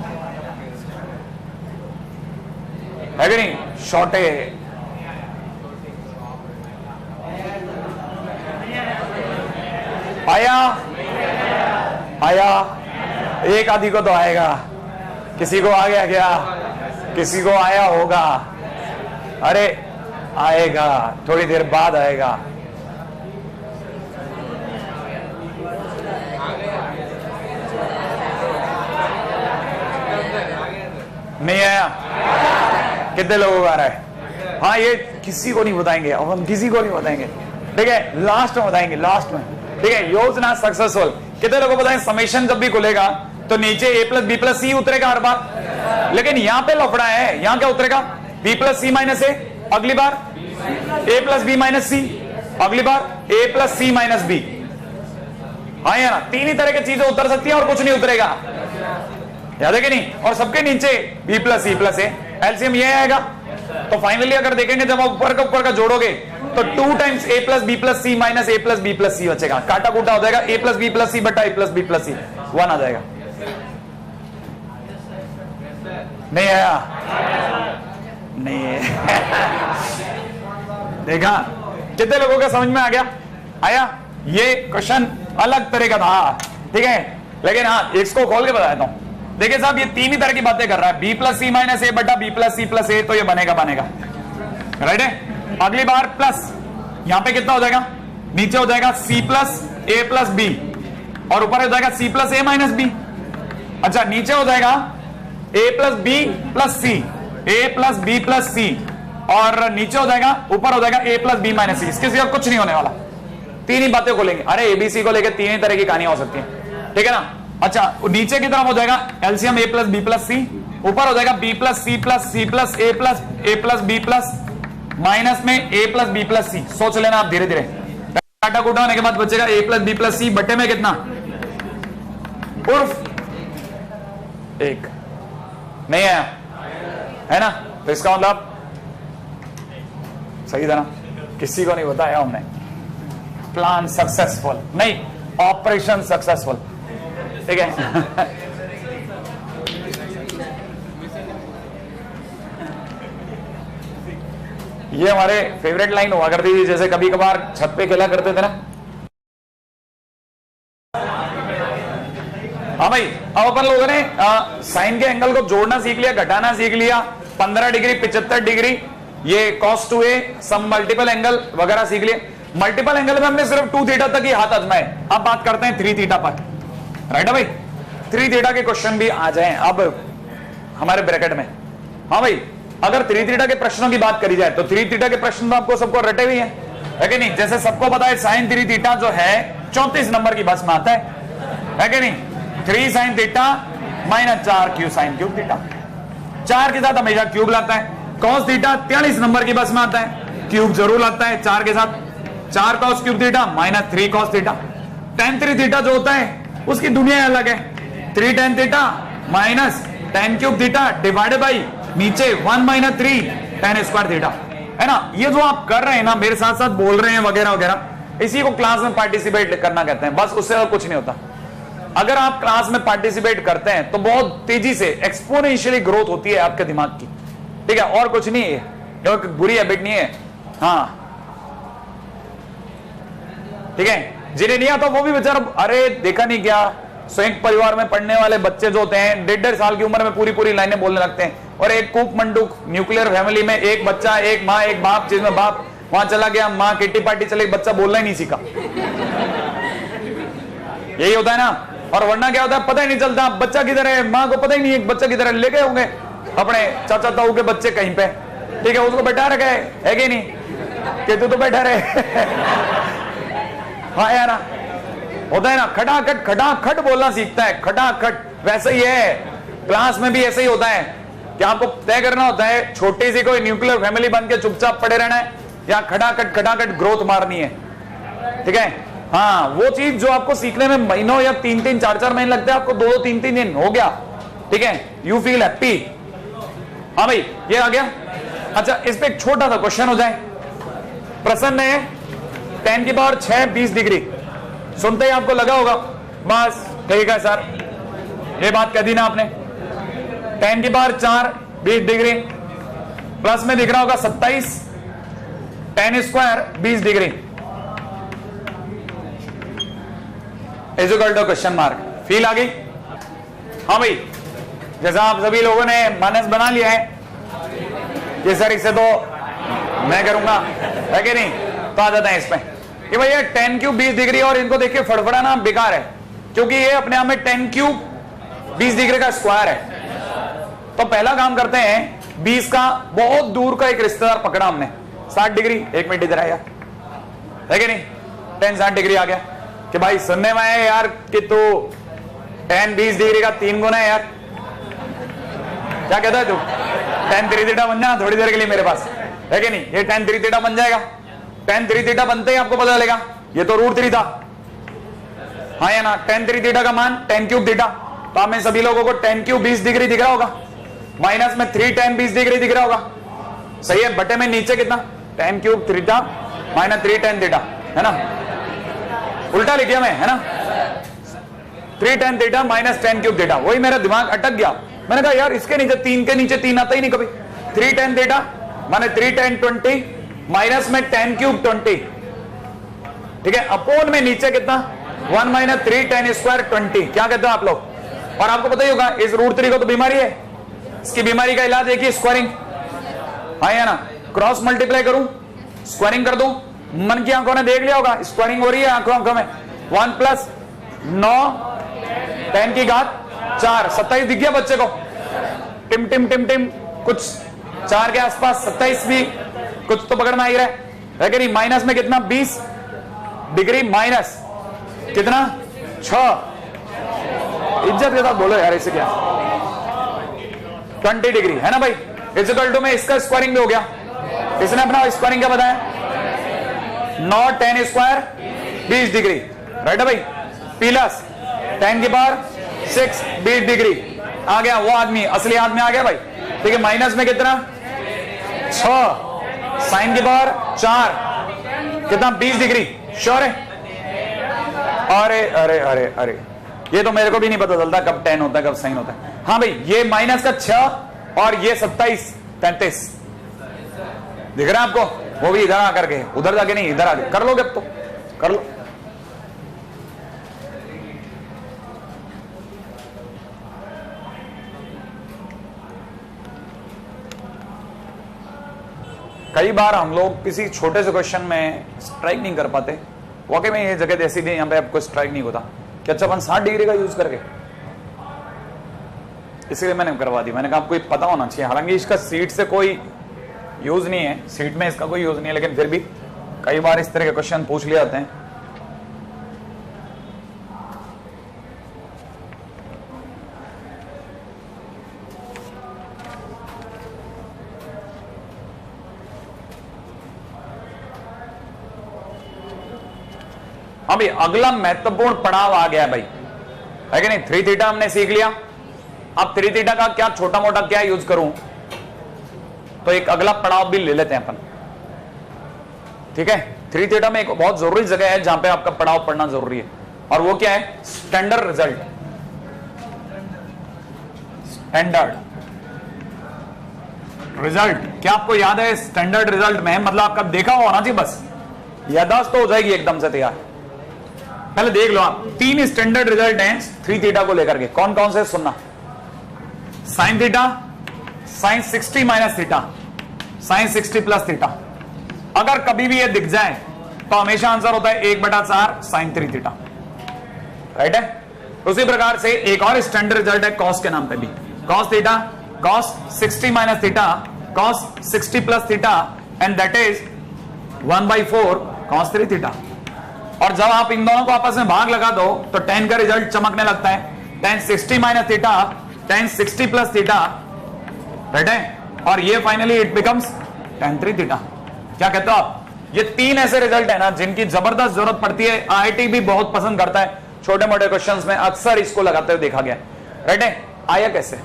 है कि नहीं। शॉटे आया, आया, एक आदि को तो आएगा, किसी को आ गया क्या, किसी को आया होगा। अरे आएगा, थोड़ी देर बाद आएगा। नहीं आया, कितने लोगों का आ रहा है। हाँ, ये किसी को नहीं बताएंगे, अब हम किसी को नहीं बताएंगे। ठीक है, लास्ट में बताएंगे, लास्ट में। ठीक है, योजना सक्सेसफुल। कितने लोगों को बताएं, समेशन जब भी खुलेगा तो नीचे a प्लस बी प्लस सी उतरेगा हर बार, लेकिन यहां पे लफड़ा है, यहां क्या उतरेगा, b plus C minus A, अगली बार a plus B minus C, अगली बार a plus C minus B. हाँ या ना, 3 ही तरह की चीजें उतर सकती हैं और कुछ नहीं उतरेगा, याद है कि नहीं। और सबके नीचे b प्लस सी प्लस ए, एलसीएम ये आएगा। तो फाइनली अगर देखेंगे, जब आप ऊपर का जोड़ोगे तो 2 times a plus B plus C minus a plus B plus c बचेगा, काटा कूटा हो जाएगा, a plus B plus c बटा a plus B plus c, 1 आ जाएगा। नहीं आया, नहीं है देखा, कितने लोगों का समझ में आ गया, आया। ये क्वेश्चन अलग तरह का था, ठीक है, लेकिन हाँ इसको खोल के बताता हूं। देखिए साहब, ये 3 ही तरह की बातें कर रहा है, b प्लस सी माइनस ए बटा b प्लस सी प्लस ए, तो ये बनेगा, राइट है। अगली बार प्लस, यहां पे कितना हो जाएगा, नीचे हो जाएगा c plus a plus b, और ऊपर हो जाएगा c plus a minus b. अच्छा, नीचे हो जाएगा a plus B plus c, a plus B plus c, और नीचे हो जाएगा, ऊपर हो जाएगा a plus B minus c. इसके सिवा कुछ नहीं होने वाला, 3 ही बातें को लेंगे। अरे एबीसी को लेकर 3 ही तरह की कहानियां हो सकती है, ठीक है ना। अच्छा, नीचे की तरफ हो जाएगा LCM a plus B plus c, ऊपर हो जाएगा b plus c plus c plus a plus B plus, minus में a प्लस बी प्लस सी। सोच लेना आप धीरे धीरे, काटा कूटा होने के बाद बचेगा a प्लस बी प्लस सी बटे में कितना, उर्फ 1। नहीं आया, है ना। तो इसका मतलब सही था ना, किसी को नहीं बताया हमने। प्लान सक्सेसफुल नहीं, ऑपरेशन सक्सेसफुल, ठीक है ये हमारे फेवरेट लाइन हुआ करती थी, जैसे कभी कभार छत पे खेला करते थे ना। हाँ भाई, अब अपन लोगों ने साइन के एंगल को जोड़ना सीख लिया, घटाना सीख लिया, 15 डिग्री, 75 डिग्री, ये cos 2a, सम मल्टीपल एंगल वगैरह सीख लिए। मल्टीपल एंगल में हमने सिर्फ 2 थीटा तक ही हाथ आजमाए। अब बात करते हैं 3 थीटा पर। राइट है भाई, 3 थीटा के क्वेश्चन भी आ जाएं अब हमारे ब्रैकेट में। हाँ भाई, अगर 3 थीटा के प्रश्नों की बात करी जाए तो 3 थीटा के प्रश्न तो आपको सबको रटे हुए हैं, है कि नहीं? जैसे सबको पता है साइन 3 थीटा जो है 34 नंबर की बस में आता है कि नहीं? 3 sine theta minus 4 Q sine cube theta, 4 के साथ हमेशा क्यूब लाता है। कॉस थीटा 43 नंबर की बस में आता है, क्यूब जरूर लाता है 4 के साथ। 4 cos cube theta minus 3 cos theta. tan 3 theta जो होता है उसकी दुनिया अलग है, 3 tan theta minus tan cube theta divided by नीचे 1 माइनस 3 tan स्क्वायर थीटा, है ना? ये जो आप कर रहे हैं ना, मेरे साथ साथ बोल रहे हैं वगैरह वगैरह, इसी को क्लास में पार्टिसिपेट करना कहते हैं, बस उससे और कुछ नहीं होता। अगर आप क्लास में पार्टिसिपेट करते हैं तो बहुत तेजी से एक्सपोनेंशियली ग्रोथ होती है आपके दिमाग की, ठीक है? और कुछ नहीं है, कोई बुरी हैबिट नहीं है। हाँ ठीक है, जिन्हें नहीं आता वो भी बेचारा, अरे देखा नहीं क्या, संयुक्त परिवार में पढ़ने वाले बच्चे जो होते हैं 1.5 साल की उम्र में पूरी पूरी लाइनें बोलने लगते हैं, और एक कूप मंडूक न्यूक्लियर फैमिली में एक बच्चा, एक माँ, एक बाप, जिसमें बाप वहां चला गया, माँ किट्टी पार्टी चले, बच्चा बोलना ही नहीं सीखा। यही होता है ना। और वरना क्या होता है, पता ही नहीं चलता बच्चा किधर है, माँ को पता ही नहीं है बच्चा किधर है, ले गए होंगे अपने चाचा ताऊ के बच्चे कहीं पे, ठीक है? उसको बैठा रखा है कि नहीं कि तू तो बैठा रहे। हाँ यार, होता है ना, खटाखट बोलना सीखता है, खटाखट। वैसे ही है, क्लास में भी ऐसे ही होता है कि आपको तय करना होता है छोटी सी कोई न्यूक्लियर फैमिली बन के चुपचाप पड़े रहना है या खटाखट ग्रोथ मारनी है, ठीक है? हाँ, वो चीज जो आपको सीखने में महीनों या 3-3, 4-4 महीने लगते हैं, आपको 2-3 दिन हो गया, ठीक है? You feel happy. हाँ भाई, ये आ गया। अच्छा, इस पे एक छोटा सा क्वेश्चन हो जाए। प्रश्न है tan की पावर 6 20 डिग्री, सुनते ही आपको लगा होगा बस ठीक है सर, ये बात कह दी ना आपने। tan की पावर 4 20 डिग्री, प्लस में दिख रहा होगा 27 tan square 20 degree equal to question mark. Feel आ गई? हाँ भाई, जैसा आप सभी लोगों ने मानस बना लिया है कि सर इसे तो मैं करूंगा, है कि नहीं? तो आ जाता है इसमें कि भाई ये tan क्यूब 20 डिग्री, और इनको देख के फड़फड़ाना बेकार है, क्योंकि ये अपने आप में tan क्यूब 20 डिग्री का स्क्वायर है। तो पहला काम करते हैं, 20 का बहुत दूर का एक रिश्तेदार पकड़ा हमने, 60 डिग्री। 1 मिनट इधर आया, है कि नहीं? tan 60 डिग्री आ गया कि भाई सुनने में आया यार कि तू tan 20 डिग्री का 3 गुना है यार, क्या कहता है तू? tan 3 थीटा बन जाना थोड़ी देर के लिए मेरे पास, है कि नहीं? ये tan 3 थीटा बन जाएगा। tan 3 थीटा बनते ही आपको पता चलेगा ये तो √3 था, हाँ या ना? tan 3 थीटा का मान tan क्यूब थीटा, तो हमें सभी लोगों को tan क्यूब 20 डिग्री दिख रहा होगा, माइनस में 3 tan 20 डिग्री दिख रहा होगा, सही है? बटे में नीचे कितना? tan cube theta minus 3 tan theta, है ना? उल्टा लिख दिया मैं, है ना? 3 tan theta minus tan cube theta. वही मेरा दिमाग अटक गया, मैंने कहा यार इसके नीचे 3 के नीचे 3 आता ही नहीं कभी। 3 tan थीटा माने 3 tan 20 माइनस में tan क्यूब 20, ठीक है? अपोन में नीचे कितना? 1 माइनस 3 tan स्क्वायर 20। क्या कहते हो आप लोग? और आपको पता ही होगा इस √3 को तो बीमारी है, इसकी बीमारी का इलाज देखिए स्क्वायरिंग, हाँ या ना? क्रॉस मल्टीप्लाई करूं, स्क्वायरिंग कर दूं, मन की आंखों ने देख लिया होगा स्क्वायरिंग हो रही है आंखों में। 1 प्लस 9 10 की घात 4, 27 दिख गया बच्चे को? टिम टिम टिम टिम कुछ 4 के आसपास 27 भी कुछ तो पकड़ में आ ही रहा है कि नहीं? माइनस में कितना? 20 डिग्री माइनस कितना? 6। इज्जत के साथ बोलो यार, इसे क्या? 20 डिग्री, है ना भाई? इक्वल टू में इसका स्क्वायरिंग भी हो गया। इसने अपना स्क्वायरिंग क्या बताया? 9 tan स्क्वायर 20 डिग्री, राइट है भाई? प्लस tan की पावर 6 20 डिग्री आ गया, वो आदमी असली आदमी आ गया भाई, ठीक है? माइनस में कितना? 6 साइन की पावर 4 कितना? 20 डिग्री। श्योर है? अरे अरे अरे अरे, ये तो मेरे को भी नहीं पता चलता कब tan होता है कब साइन होता है। हाँ भाई, ये माइनस का 6 और ये 27 33, दिख रहा है आपको? वो भी इधर आकर के, उधर जाके नहीं, इधर आके कर लोगे अब तो कर लो। कई बार हम लोग किसी छोटे से क्वेश्चन में स्ट्राइक नहीं कर पाते। वाकई में ये जगह ऐसी थी, यहाँ पे आपको स्ट्राइक नहीं होता कि अच्छा अपन 60 डिग्री का यूज करके, इसलिए मैंने करवा दी। मैंने कहा आपको ये पता होना चाहिए। हालांकि इसका सीट से कोई यूज नहीं है, सीट में इसका कोई यूज नहीं है, लेकिन फिर भी कई बार इस तरह के क्वेश्चन पूछ लिए जाते हैं। अभी अगला महत्वपूर्ण पड़ाव आ गया भाई, है कि नहीं? 3 थीटा हमने सीख लिया। अब 3 थीटा का क्या छोटा मोटा क्या यूज करूं, तो एक अगला पड़ाव भी ले लेते हैं अपन, ठीक है? 3 थीटा में एक बहुत जरूरी जगह है जहां पे आपका पड़ाव पढ़ना जरूरी है, और वो क्या है? Standard result. स्टैंडर्ड रिजल्ट क्या आपको याद है? स्टैंडर्ड रिजल्ट में मतलब आपका देखा होना चाहिए, बस याददाश्त तो हो जाएगी एकदम से तैयार। पहले देख लो आप, 3 स्टैंडर्ड रिजल्ट हैं 3 थीटा को लेकर के। कौन कौन से सुनना? Sine theta, sine 60 minus theta, sine 60 plus theta. अगर कभी भी ये दिख जाए तो हमेशा आंसर होता है 1/4 साइन 3 थीटा, राइट है? उसी प्रकार से एक और स्टैंडर्ड रिजल्ट है कॉस के नाम पे भी। Cos theta, cos 60 minus theta, cos 60 plus theta, and that is 1/4 cos 3 theta. और जब आप इन दोनों को आपस में भाग लगा दो तो tan का रिजल्ट चमकने लगता है। tan 60 minus theta, tan 60 plus theta, right है? और ये finally it becomes tan 3 theta. क्या कहते हो आप? ये 3 ऐसे रिजल्ट है ना जिनकी जबरदस्त जरूरत पड़ती है। आईआईटी भी बहुत पसंद करता है, छोटे मोटे क्वेश्चंस में अक्सर इसको लगाते हुए देखा गया, राइट है? आया कैसे?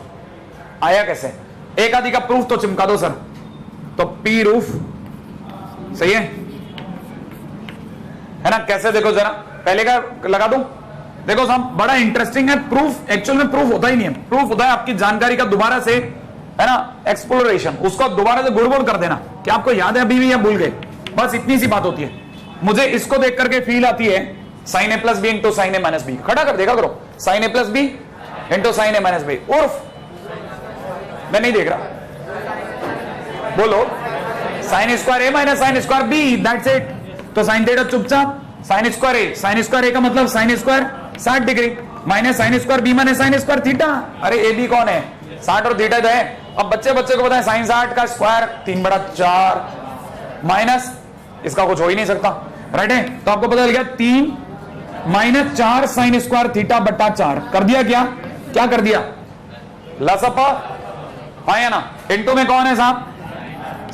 आया कैसे? एक आदि का प्रूफ तो चिमका दो सर। तो पी रूफ सही है ना? कैसे देखो जरा, पहले का लगा दूं? देखो साहब, बड़ा इंटरेस्टिंग है। प्रूफ एक्चुअल में प्रूफ होता ही नहीं है। प्रूफ होता है आपकी जानकारी का दोबारा से, है ना, एक्सप्लोरेशन, उसको दोबारा से गुड़ कर देना। क्या आपको याद है अभी भी या भूल गए? बस इतनी सी बात होती है। मुझे इसको देख करके फील आती है sine A plus B into sine A minus B. खड़ा कर देखा करो, sine A plus B into sine A minus B. उर्फ मैं नहीं देख रहा, बोलो sine square A minus sine square B, that's it. तो साइन थीटा चुपचाप sine square A, sine square A का मतलब sine square 60 degree, minus sine square B minus sine square theta. अरे ए बी कौन है? 60 और थीटा तो है। अब बच्चे को बताएं साइन 60 का स्क्वायर 3/4 माइनस इसका कुछ हो ही नहीं सकता, राइट है? तो आपको पता चल गया 3 माइनस 4 साइन स्क्वायर थीटा बटा 4 कर दिया। क्या कर दिया? लसपा आया ना। इनटू में कौन है साहब?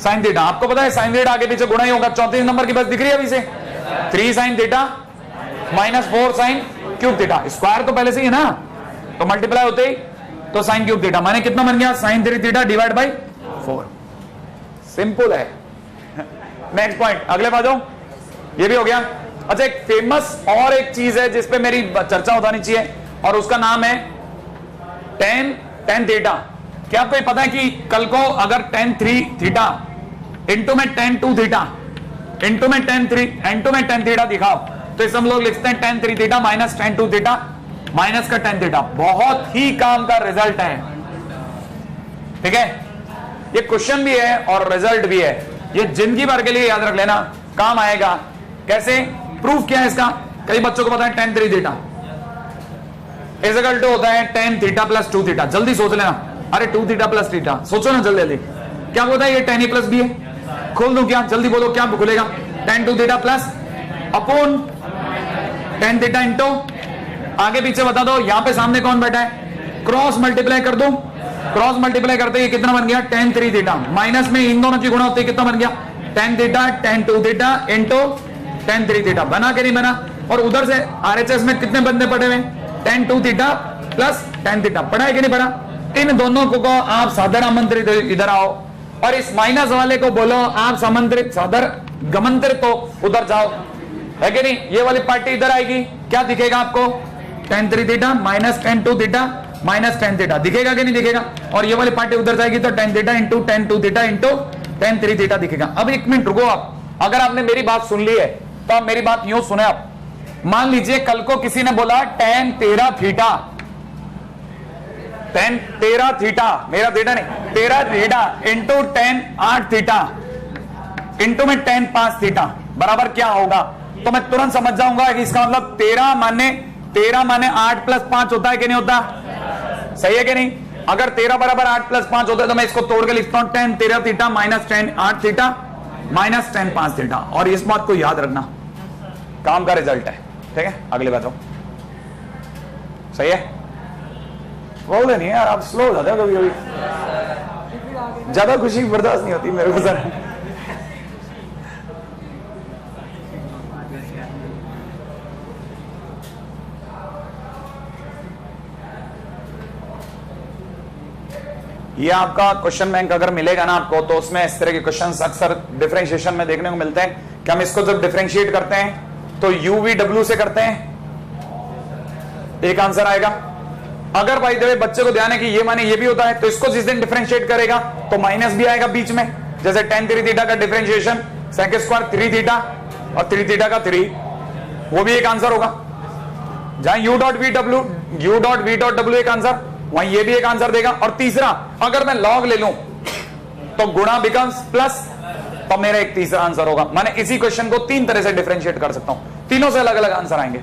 Sine theta. आपको पता है साइन थीटा आगे पीछे गुणा ही होगा। 34 नंबर की बस दिख रही है अभी से। 3 sine theta minus 4 sine cube theta. Square तो पहले से ही है ना, तो मल्टीप्लाई होते ही तो साइन क्यूब थीटा माने कितना बन गया? Sine 3 theta divide by 4। Simple है। नेक्स्ट पॉइंट, अगले बात जाओ। ये भी हो गया। अच्छा, एक फेमस और एक चीज है जिसपे मेरी चर्चा होनी चाहिए, और उसका नाम है tan थीटा। क्या आपको पता है कि कल को अगर tan 3 थीटा इंटू में tan 2 थीटा इंटू में tan थीटा दिखाओ तो इसे हम लोग लिखते हैं tan 3 theta minus tan 2 theta minus का tan थीटा। बहुत ही काम का रिजल्ट है, ठीक है? ये क्वेश्चन भी है और रिजल्ट भी है। ये जिंदगी भर के लिए याद रख लेना, काम आएगा। कैसे? प्रूफ क्या है इसका? कई बच्चों को पता है tan 3 theta is equal to होता है tan थीटा प्लस 2 थीटा। जल्दी सोच लेना। अरे 2 थीटा प्लस थीटा, सोचो ना जल्दी। क्या होता है? ये tan a प्लस बी है। खोल दो क्या? जल्दी बोलो क्या खुलेगा? tan 2 theta plus upon tan theta into, आगे पीछे बता दो। यहां पे सामने कौन बैठा है? क्रॉस मल्टीप्लाई कर दो। क्रॉस मल्टीप्लाई करते ही कितना बन गया? tan 3 थीटा माइनस में इन दोनों की गुणा होते ही कितना बन गया? tan theta tan 2 theta into tan 3 theta. बना के नहीं बना? और उधर से आरएचएस में कितने बंदे पड़े हुए? tan 2 theta plus tan theta. पढ़ा है कि नहीं पढ़ा? इन दोनों को आप सादर आमंत्रित इधर आओ, और इस माइनस वाले को बोलो आप सामंत्रित सादर गमंत्रित तो उधर जाओ, है कि नहीं? ये वाली पार्टी इधर आएगी, क्या दिखेगा आपको? tan 3 theta minus tan 2 theta minus tan theta दिखेगा कि नहीं दिखेगा? और ये वाली पार्टी उधर जाएगी तो tan theta into tan 2 theta into tan 3 theta दिखेगा। अब एक मिनट रुको आप, अगर आपने मेरी बात सुन ली है तो आप मेरी बात यूं सुने। आप मान लीजिए कल को किसी ने बोला tan 13 थीटा, tan 13 थीटा, मेरा थीटा नहीं 13 theta into tan 8 theta into में tan 5 थीटा बराबर क्या होगा, तो मैं तुरंत समझ जाऊंगा कि इसका मतलब 13 माने 8 प्लस 5 होता है कि नहीं होता, सही है कि नहीं। अगर 13 बराबर 8 प्लस 5 होता है तो मैं इसको तोड़ के लिखता हूं tan 13 theta minus tan 8 theta minus tan 5 theta. और इस बात को याद रखना, काम का रिजल्ट है, ठीक है। अगली बात हो, सही है, बोल नहीं यार, आप स्लो हो जाते हो कभी कभी, ज्यादा खुशी बर्दाश्त नहीं होती मेरे को सर। ये आपका क्वेश्चन बैंक अगर मिलेगा ना आपको, तो उसमें इस तरह के क्वेश्चंस अक्सर डिफरेंशिएशन में देखने को मिलते हैं कि हम इसको जब डिफरेंशिएट करते हैं तो UVW से करते हैं, एक आंसर आएगा। अगर भाई देवे बच्चे को ध्यान है कि ये माने ये भी होता है, तो इसको जिस दिन डिफरेंशिएट करेगा तो माइनस भी आएगा बीच में, जैसे tan 3 थीटा का डिफरेंशिएशन sec स्क्वायर 3 थीटा और 3 थीटा का 3, वो भी एक आंसर होगा। जहां U dot V dot W एक आंसर, वहीं ये भी एक आंसर देगा। और तीसरा, अगर मैं लॉग ले लूं तो गुणा बिकम्स प्लस, तो मेरा एक तीसरा आंसर होगा। मैंने इसी क्वेश्चन को 3 तरह से डिफरेंशिएट कर सकता हूं, तीनों से अलग अलग आंसर आएंगे।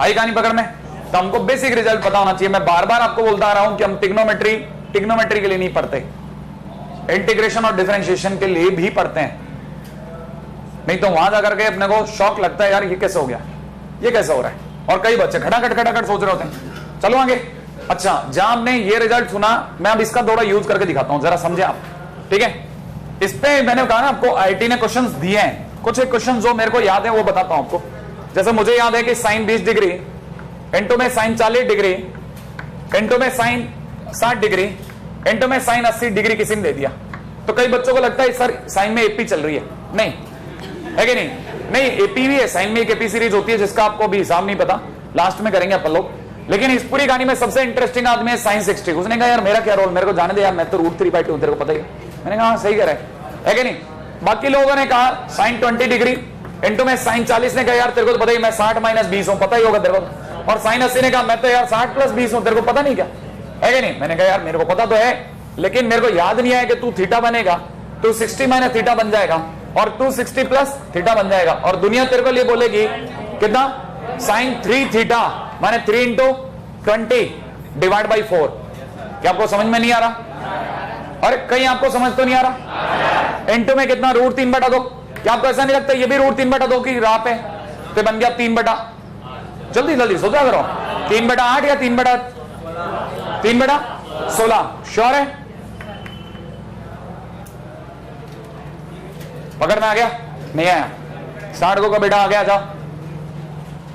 आई कहानी पकड़ में, तो हमको बेसिक रिजल्ट पता होना चाहिए। मैं बार बार आपको बोलता आ रहा हूं कि हम टिग्नोमेट्री के लिए नहीं पढ़ते, इंटीग्रेशन और डिफरेंशिएशन के लिए भी पढ़ते हैं, नहीं तो वहां जाकर के अपने को शॉक लगता है यार ये कैसे हो गया, ये कैसे हो रहा है। और कई बच्चे खटाखट सोच रहे होते हैं। चलो आगे। अच्छा, जहां हमने ये रिजल्ट सुना, मैं अब इसका थोड़ा यूज करके दिखाता हूं, जरा समझे आप, ठीक है। इस पे मैंने कहा ना आपको आईटी ने क्वेश्चंस दिए हैं, कुछ एक क्वेश्चन जो मेरे को याद है वो बताता हूं आपको। जैसे मुझे याद है कि साइन 20 डिग्री इंटू में साइन 40 डिग्री इंटू में साइन 60 डिग्री इंटू में साइन 80 डिग्री किसी ने दे दिया। तो कई बच्चों को लगता है सर साइन में एपी चल रही है, नहीं है कि नहीं एपी भी है, साइन में एक एपी सीरीज होती है जिसका आपको भी हिसाब नहीं पता, लास्ट में करेंगे अपन लोग। लेकिन इस पूरी कहानी में सबसे इंटरेस्टिंग आदमी है साइन 60। उसने कहा यार मेरा क्या रोल, मेरे को जाने दे यार, मैं तो √3/2 तेरे को पता ही है। मैंने कहा सही कह रहा है कि नहीं। बाकी लोगों ने कहा साइन 20 डिग्री इंटू में साइन 40 ने कहा यार तेरे को तो पता ही, मैं 60 माइनस 20 हूं, पता ही होगा तेरे को। और साइन 80 ने कहा मैं तो यार 60 प्लस 20 हूं, तेरे को पता नहीं क्या है कि नहीं। मैंने कहा यार मेरे को पता तो है, लेकिन मेरे को याद नहीं आया कि तू थीटा बनेगा, तू 60 माइनस थीटा बन जाएगा और तू 60 प्लस थीटा बन जाएगा। और दुनिया तेरे को लिए बोलेगी कितना, साइन 3 थीटा माने 3 इंटू 20 डिवाइड बाई 4। क्या आपको समझ में नहीं आ रहा? अरे कहीं आपको समझ तो नहीं आ रहा? इंटू में कितना, √3/2। क्या आपको ऐसा नहीं लगता ये भी √3/2 की राह पे, तो बन गया 3 बटा, जल्दी सोचा करो, 3/8 या 3/16। श्योर है? पकड़ में आ गया? नहीं आया? 60 को बेटा आ गया, जाओ।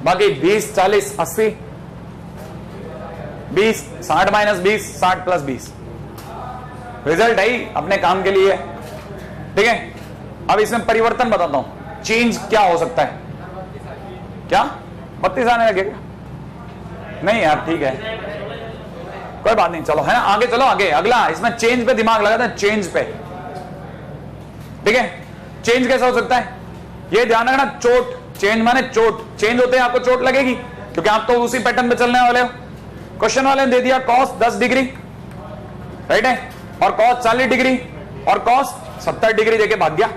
बाकी 20 40 80 20 60 माइनस 20 60 प्लस 20, रिजल्ट है ही अपने काम के लिए, ठीक है। अब इसमें परिवर्तन बताता हूं, चेंज क्या हो सकता है। क्या 32 आने लगेगा? नहीं यार ठीक है, कोई बात नहीं, चलो है ना, आगे चलो आगे। अगला इसमें चेंज पे दिमाग लगाता है, चेंज पे, ठीक है। चेंज कैसा हो सकता है ये ध्यान रखना। चोट, चेंज माने चोट, चेंज होते हैं आपको चोट लगेगी, क्योंकि आप तो उसी पैटर्न पे चलने वाले हो। क्वेश्चन वाले ने दे दिया cos 10 डिग्री, राइट है, और cos 40 डिग्री और cos 70 डिग्री देके भाग गया।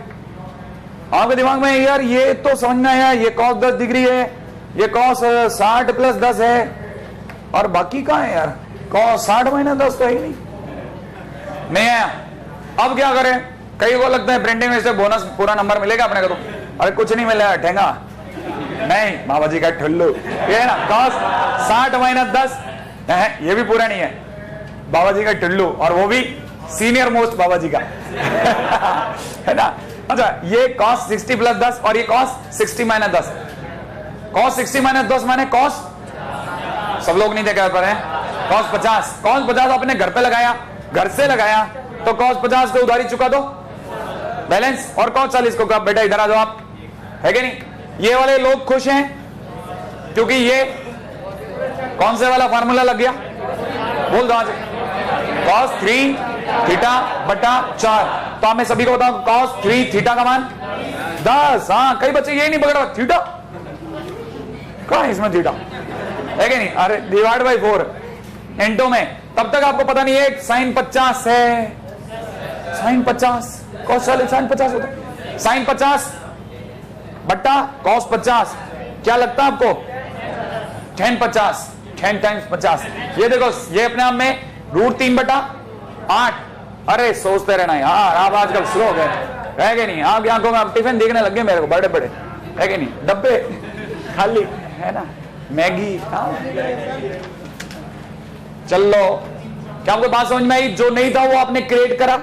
आपके दिमाग में यार ये तो समझ में आया, ये cos 10 डिग्री है, ये cos 60 प्लस 10 है, और बाकी कहां है यार, cos 60 माइनस 10 तो है ही नहीं आया। अब क्या करें, कई को लगता है प्रिंटिंग में से बोनस पूरा नंबर मिलेगा अपने को, तो अरे कुछ नहीं मिलेगा, ठेंगा नहीं, बाबा जी का ठुल्लू ये है ना, cos 60 माइनस 10 ये भी पूरा नहीं है, बाबा जी का टुल्लू, और वो भी सीनियर मोस्ट बाबा जी का है ना। अच्छा ये cos 60 प्लस 10 और ये cos 60 माइनस 10, cos 60 माइनस 10 माने cos, सब लोग नहीं देखा पर है, cos 50, cos 50 अपने घर पे लगाया, घर से लगाया, तो cos 50 को उधारी चुका दो बैलेंस, और cos 40 को कहा बेटा इधर आ जाओ आप, है कि नहीं। ये वाले लोग खुश हैं क्योंकि ये कौन से वाला फार्मूला लग गया, बोल दो आज, cos 3 थीटा बटा 4 तो आप में सभी को बताओ cos 3 थीटा का मान 10। हाँ, कई बच्चे यही नहीं पकड़ रहा, थीटा कहां है इसमें, थीटा है कि नहीं? अरे डिवाइड बाई 4 इंटू में, तब तक आपको पता नहीं है sin 50 है, sin 50 cos 40 sin 50 होता है, sin 50 बट्टा cos 50 क्या लगता है आपको? tan 50, 10 times 50। ये देखो, ये अपने आप में √3/8। अरे सोचते रहना है। हाँ, आप आजकल स्लो हो गए है कि नहीं? आपकी आंखों में आप टिफिन देखने लग गए मेरे को, बड़े बड़े है कि नहीं, डब्बे खाली है ना, मैगी। हाँ, चलो, क्या आपको बात समझ में आई? जो नहीं था वो आपने क्रिएट करा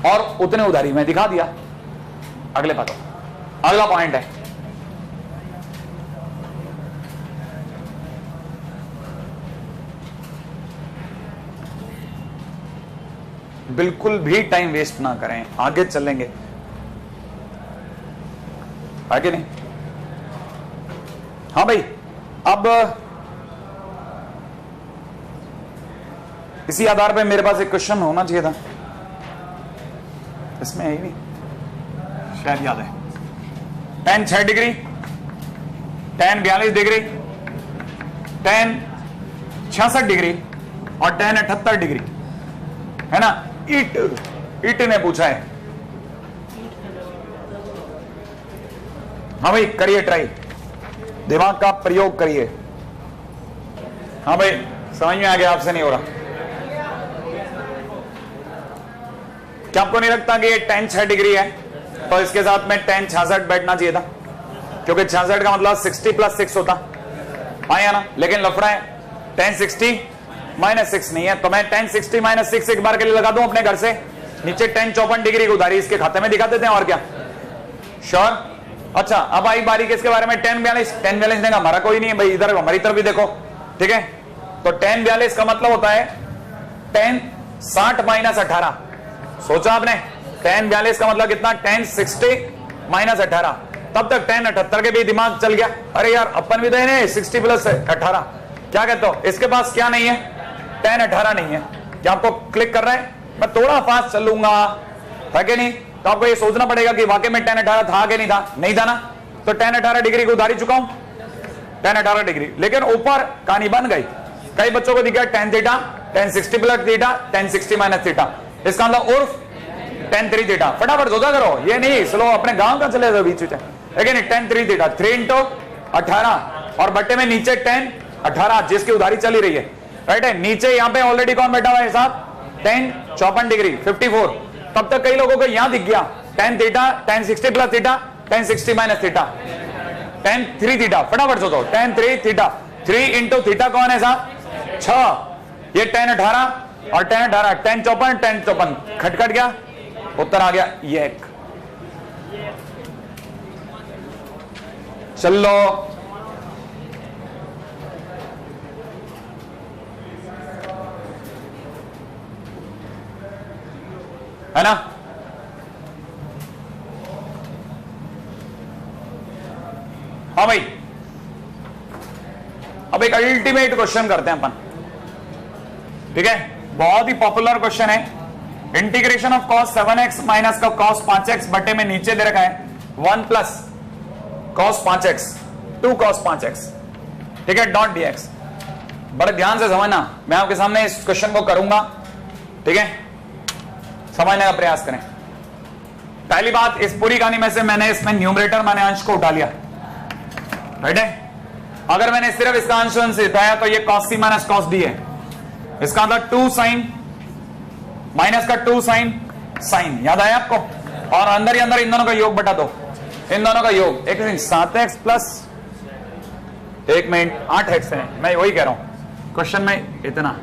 और उतने उधारी में दिखा दिया। अगले बात, अगला पॉइंट है बिल्कुल भी टाइम वेस्ट ना करें, आगे चलेंगे, आगे नहीं। हाँ भाई, अब इसी आधार पे मेरे पास एक क्वेश्चन होना चाहिए था, इसमें है ही नहीं, शायद याद है। tan 6 degree, tan 42 degree, tan 66 degree और tan 78 डिग्री, है ना? इट ने पूछा है। हाँ भाई, करिए ट्राई, दिमाग का प्रयोग करिए। हाँ भाई, समझ में आ गया? आपसे नहीं हो रहा क्या? आपको नहीं लगता कि ये tan 6 डिग्री है तो इसके साथ में tan 66 बैठना चाहिए था, क्योंकि 66 का मतलब 60 + 6 होता, आया ना? लेकिन लफड़ा है, tan 60 - 6 नहीं है, तो मैं tan 60 - 6 एक बार के लिए लगा दूं अपने घर से, नीचे tan 54 डिग्री की उधारी इसके खाते में दिखा देते हैं, और क्या? श्योर? अच्छा, अब आई बारी किसके बारे में? tan 42। tan 42 देगा हमारा कोई नहीं है भाई, इधर हमारी तरफ भी देखो, ठीक है? तो tan 42 का मतलब होता है tan 60 - 18। सोचा आपने? tan 42 का मतलब कितना? tan 60 - 18। तब तक tan 78 के भी दिमाग चल गया, अरे यार अपन भी देने 60 + 18, क्या कहते हो? इसके पास क्या नहीं है? tan 18 नहीं है। क्या आपको क्लिक कर रहा है? मैं थोड़ा फास्ट चलूंगा, है कि नहीं? तो आपको ये सोचना पड़ेगा कि वाकई में tan 18 था कि नहीं था? नहीं था ना? तो tan 18 डिग्री को उधारी चुका हूं, tan 18 डिग्री, लेकिन ऊपर कहानी बन गई। कई बच्चों को दिखा tan theta, tan 60 + theta, tan 60 - theta, इसका मतलब उर्फ tan 3 थीटा। फटाफट सोचा करो, ये नहीं स्लो, अपने गांव का चले बीच में, है नहीं? tan 3 थीटा, 3 × 18 और बट्टे में नीचे tan 18 जिसकी उधारी चली रही है, राइट है? नीचे यहां पे ऑलरेडी कौन बैठा हुआ है साहब? tan 54 degree, 54। तब तक कई लोगों को यहां दिख गया tan theta, tan 60 + theta, tan 60 - theta, tan 3 theta. फटाफट सोचो, tan 3 थीटा, 3 × थीटा कौन है साहब? 6। ये tan 18 और tan 18, tan 54, tan 54 खटखट गया, उत्तर आ गया ये एक। चलो, है ना? हाँ भाई, अब एक अल्टीमेट क्वेश्चन करते हैं अपन, ठीक है? बहुत ही पॉपुलर क्वेश्चन है। Integration of cos 7x minus का cos 5x बटे में नीचे दे रखा है 1 + cos 5x 2 cos 5x, ठीक है? Dot dx। बड़े ध्यान से समझना, मैं आपके सामने इस क्वेश्चन को करूंगा, ठीक है? समझने का प्रयास करें। पहली बात, इस पूरी कहानी में से मैंने इसमें न्यूमरेटर मैंने अंश को उठा लिया, राइट है? अगर मैंने सिर्फ इसका अंश से उठाया तो ये cos c - cos d है, इसका मतलब 2 sin माइनस का 2 sin sin, याद आया आपको? और अंदर ही अंदर इन दोनों का योग बटा दो, इन दोनों का योग। एक minute, 7x plus 1 minute 8x है, मैं वही कह रहा हूं क्वेश्चन में इतना,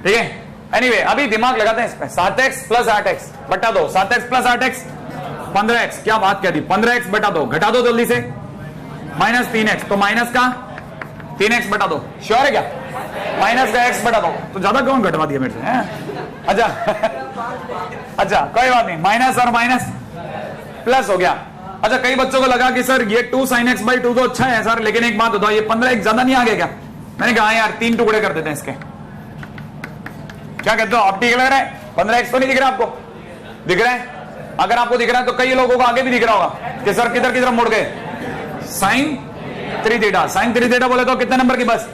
ठीक है? एनीवे, अभी दिमाग लगाते हैं इसमें। 7x + 8x बटा दो, 7x + 8x 15x, क्या बात कह दी? 15x बटा दो, घटा दो जल्दी से, -3x, तो माइनस का 3x बटा दो। श्योर है क्या? माइनस का x बटा दो, तो ज्यादा कौन घटवा दिया मेरे से, हैं? अच्छा अच्छा, कोई बात नहीं, माइनस और माइनस प्लस हो गया। अच्छा, कई बच्चों को लगा कि सर ये 2 sin x / 2 तो अच्छा है सर, लेकिन एक बात बताओ, ये 15x ज्यादा नहीं आ गया क्या? मैंने कहा यार 3 टुकड़े कर देते हैं इसके, क्या कहते हो? आप ठीक लग रहा है? 15x तो नहीं दिख रहा आपको? दिख रहा है? अगर आपको दिख रहा है तो कई लोगों को आगे भी दिख रहा होगा कि सर किधर किधर मुड़ गए। साइन 3 थीटा, साइन 3 थीटा बोले तो कितने नंबर की बस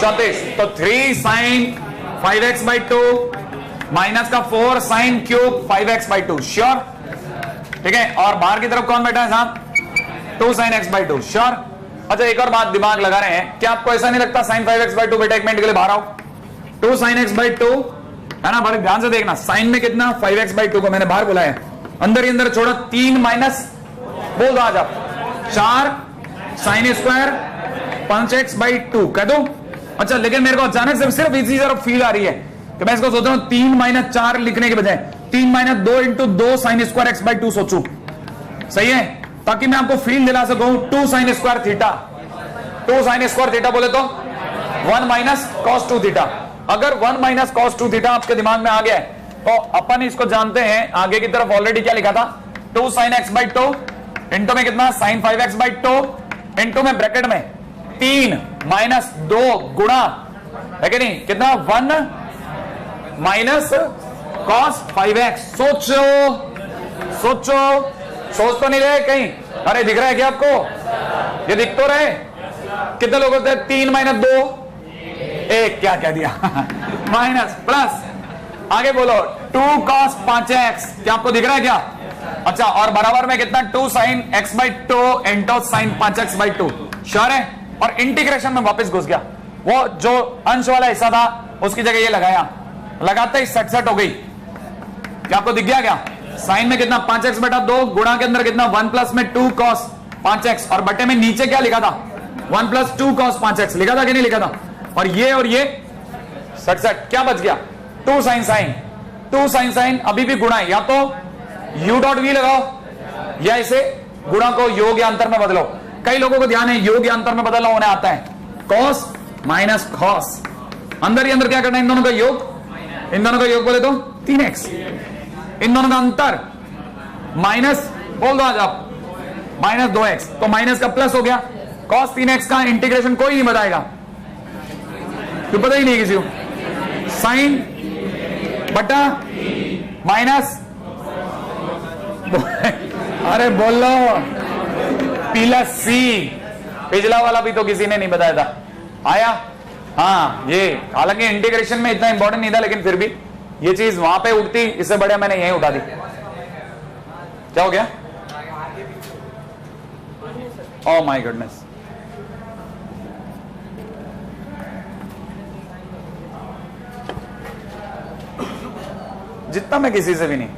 34। तो 3 साइन 5x/2 माइनस का 4 साइन क्यूब 5x/2। श्योर? ठीक है। और बाहर की तरफ कौन बैठा है साहब? 2 साइन x/2। श्योर? अच्छा एक और बात दिमाग लगा रहे हैं, क्या आपको ऐसा नहीं लगता साइन 5x/2 बेटा एक मिनट के लिए बाहर आओ। 2 साइन x/2 है ना, बड़े ध्यान से देखना। साइन में कितना 5x/2 को मैंने बाहर बुलाया, अंदर ही अंदर छोड़ा 3 माइनस बोल दो आज आप 4 साइन स्क्वायर 5x/2 कह दो। अच्छा लेकिन मेरे को अचानक से सिर्फ इसी तरफ फील आ रही है कि मैं इसको सोच रहा हूं 3 माइनस 4 लिखने के बजाय 3 minus 2 into 2 sine square x/2 सोचू। सही है? ताकि मैं आपको फील दिला सकूं 2 sign square theta. 2 sign square theta बोले तो 1 माइनस कॉस 2 थीटा। अगर 1 माइनस कॉस 2 थीटा आपके दिमाग में आ गया है तो अपन इसको जानते हैं, आगे की तरफ ऑलरेडी क्या लिखा था 2 साइन x/2 इंटू में कितना साइन 5x/2 इंटू में ब्रैकेट में 3 माइनस 2 गुणा है कि नहीं कितना 1 माइनस कॉस 5x। सोचो सोचो, सोच तो नहीं रहे कहीं? अरे दिख रहा है क्या आपको? ये दिख तो रहे? कितने लोग होते हैं 3 माइनस 2 1 क्या कह दिया माइनस प्लस आगे बोलो 2 cos 5x। क्या आपको दिख रहा है क्या? अच्छा और बराबर में कितना 2 sign x/2 into sine 5x/2। Sure है? और इंटीग्रेशन में वापस घुस गया, वो जो अंश वाला हिस्सा था उसकी जगह ये लगाया, लगाते ही सट हो गई। क्या आपको दिख गया क्या? साइन में कितना 5x/2 गुणा के अंदर कितना 1 प्लस में 2 cos 5x और बटे में नीचे क्या लिखा था 1 प्लस 2 cos 5x लिखा था कि नहीं लिखा था? और ये सट क्या बच गया 2 साइन साइन 2 साइन साइन अभी भी गुणा है, या तो u डॉट v लगाओ या इसे गुणा को योग या अंतर में बदलो। कई लोगों को ध्यान है योग या अंतर में बदलना उन्हें आता है। cos माइनस cos, अंदर ही अंदर क्या करना है इन दोनों का योग, इन दोनों का योग बोले तो 3x, इन दोनों का अंतर माइनस बोल दो आज आप माइनस 2x, तो माइनस का प्लस हो गया। cos 3x का इंटीग्रेशन कोई नहीं बताएगा, तो पता ही नहीं किसी को। साइन बटा माइनस अरे बोलो प्लस सी, पिछला वाला भी तो किसी ने नहीं बताया था। आया? हाँ ये हालांकि इंटीग्रेशन में इतना इंपॉर्टेंट नहीं था लेकिन फिर भी ये चीज वहां पे उठती, इससे बढ़िया मैंने यहीं उठा दी। क्या हो गया? ओह माय गुडनेस, जितना मैं किसी से भी नहीं।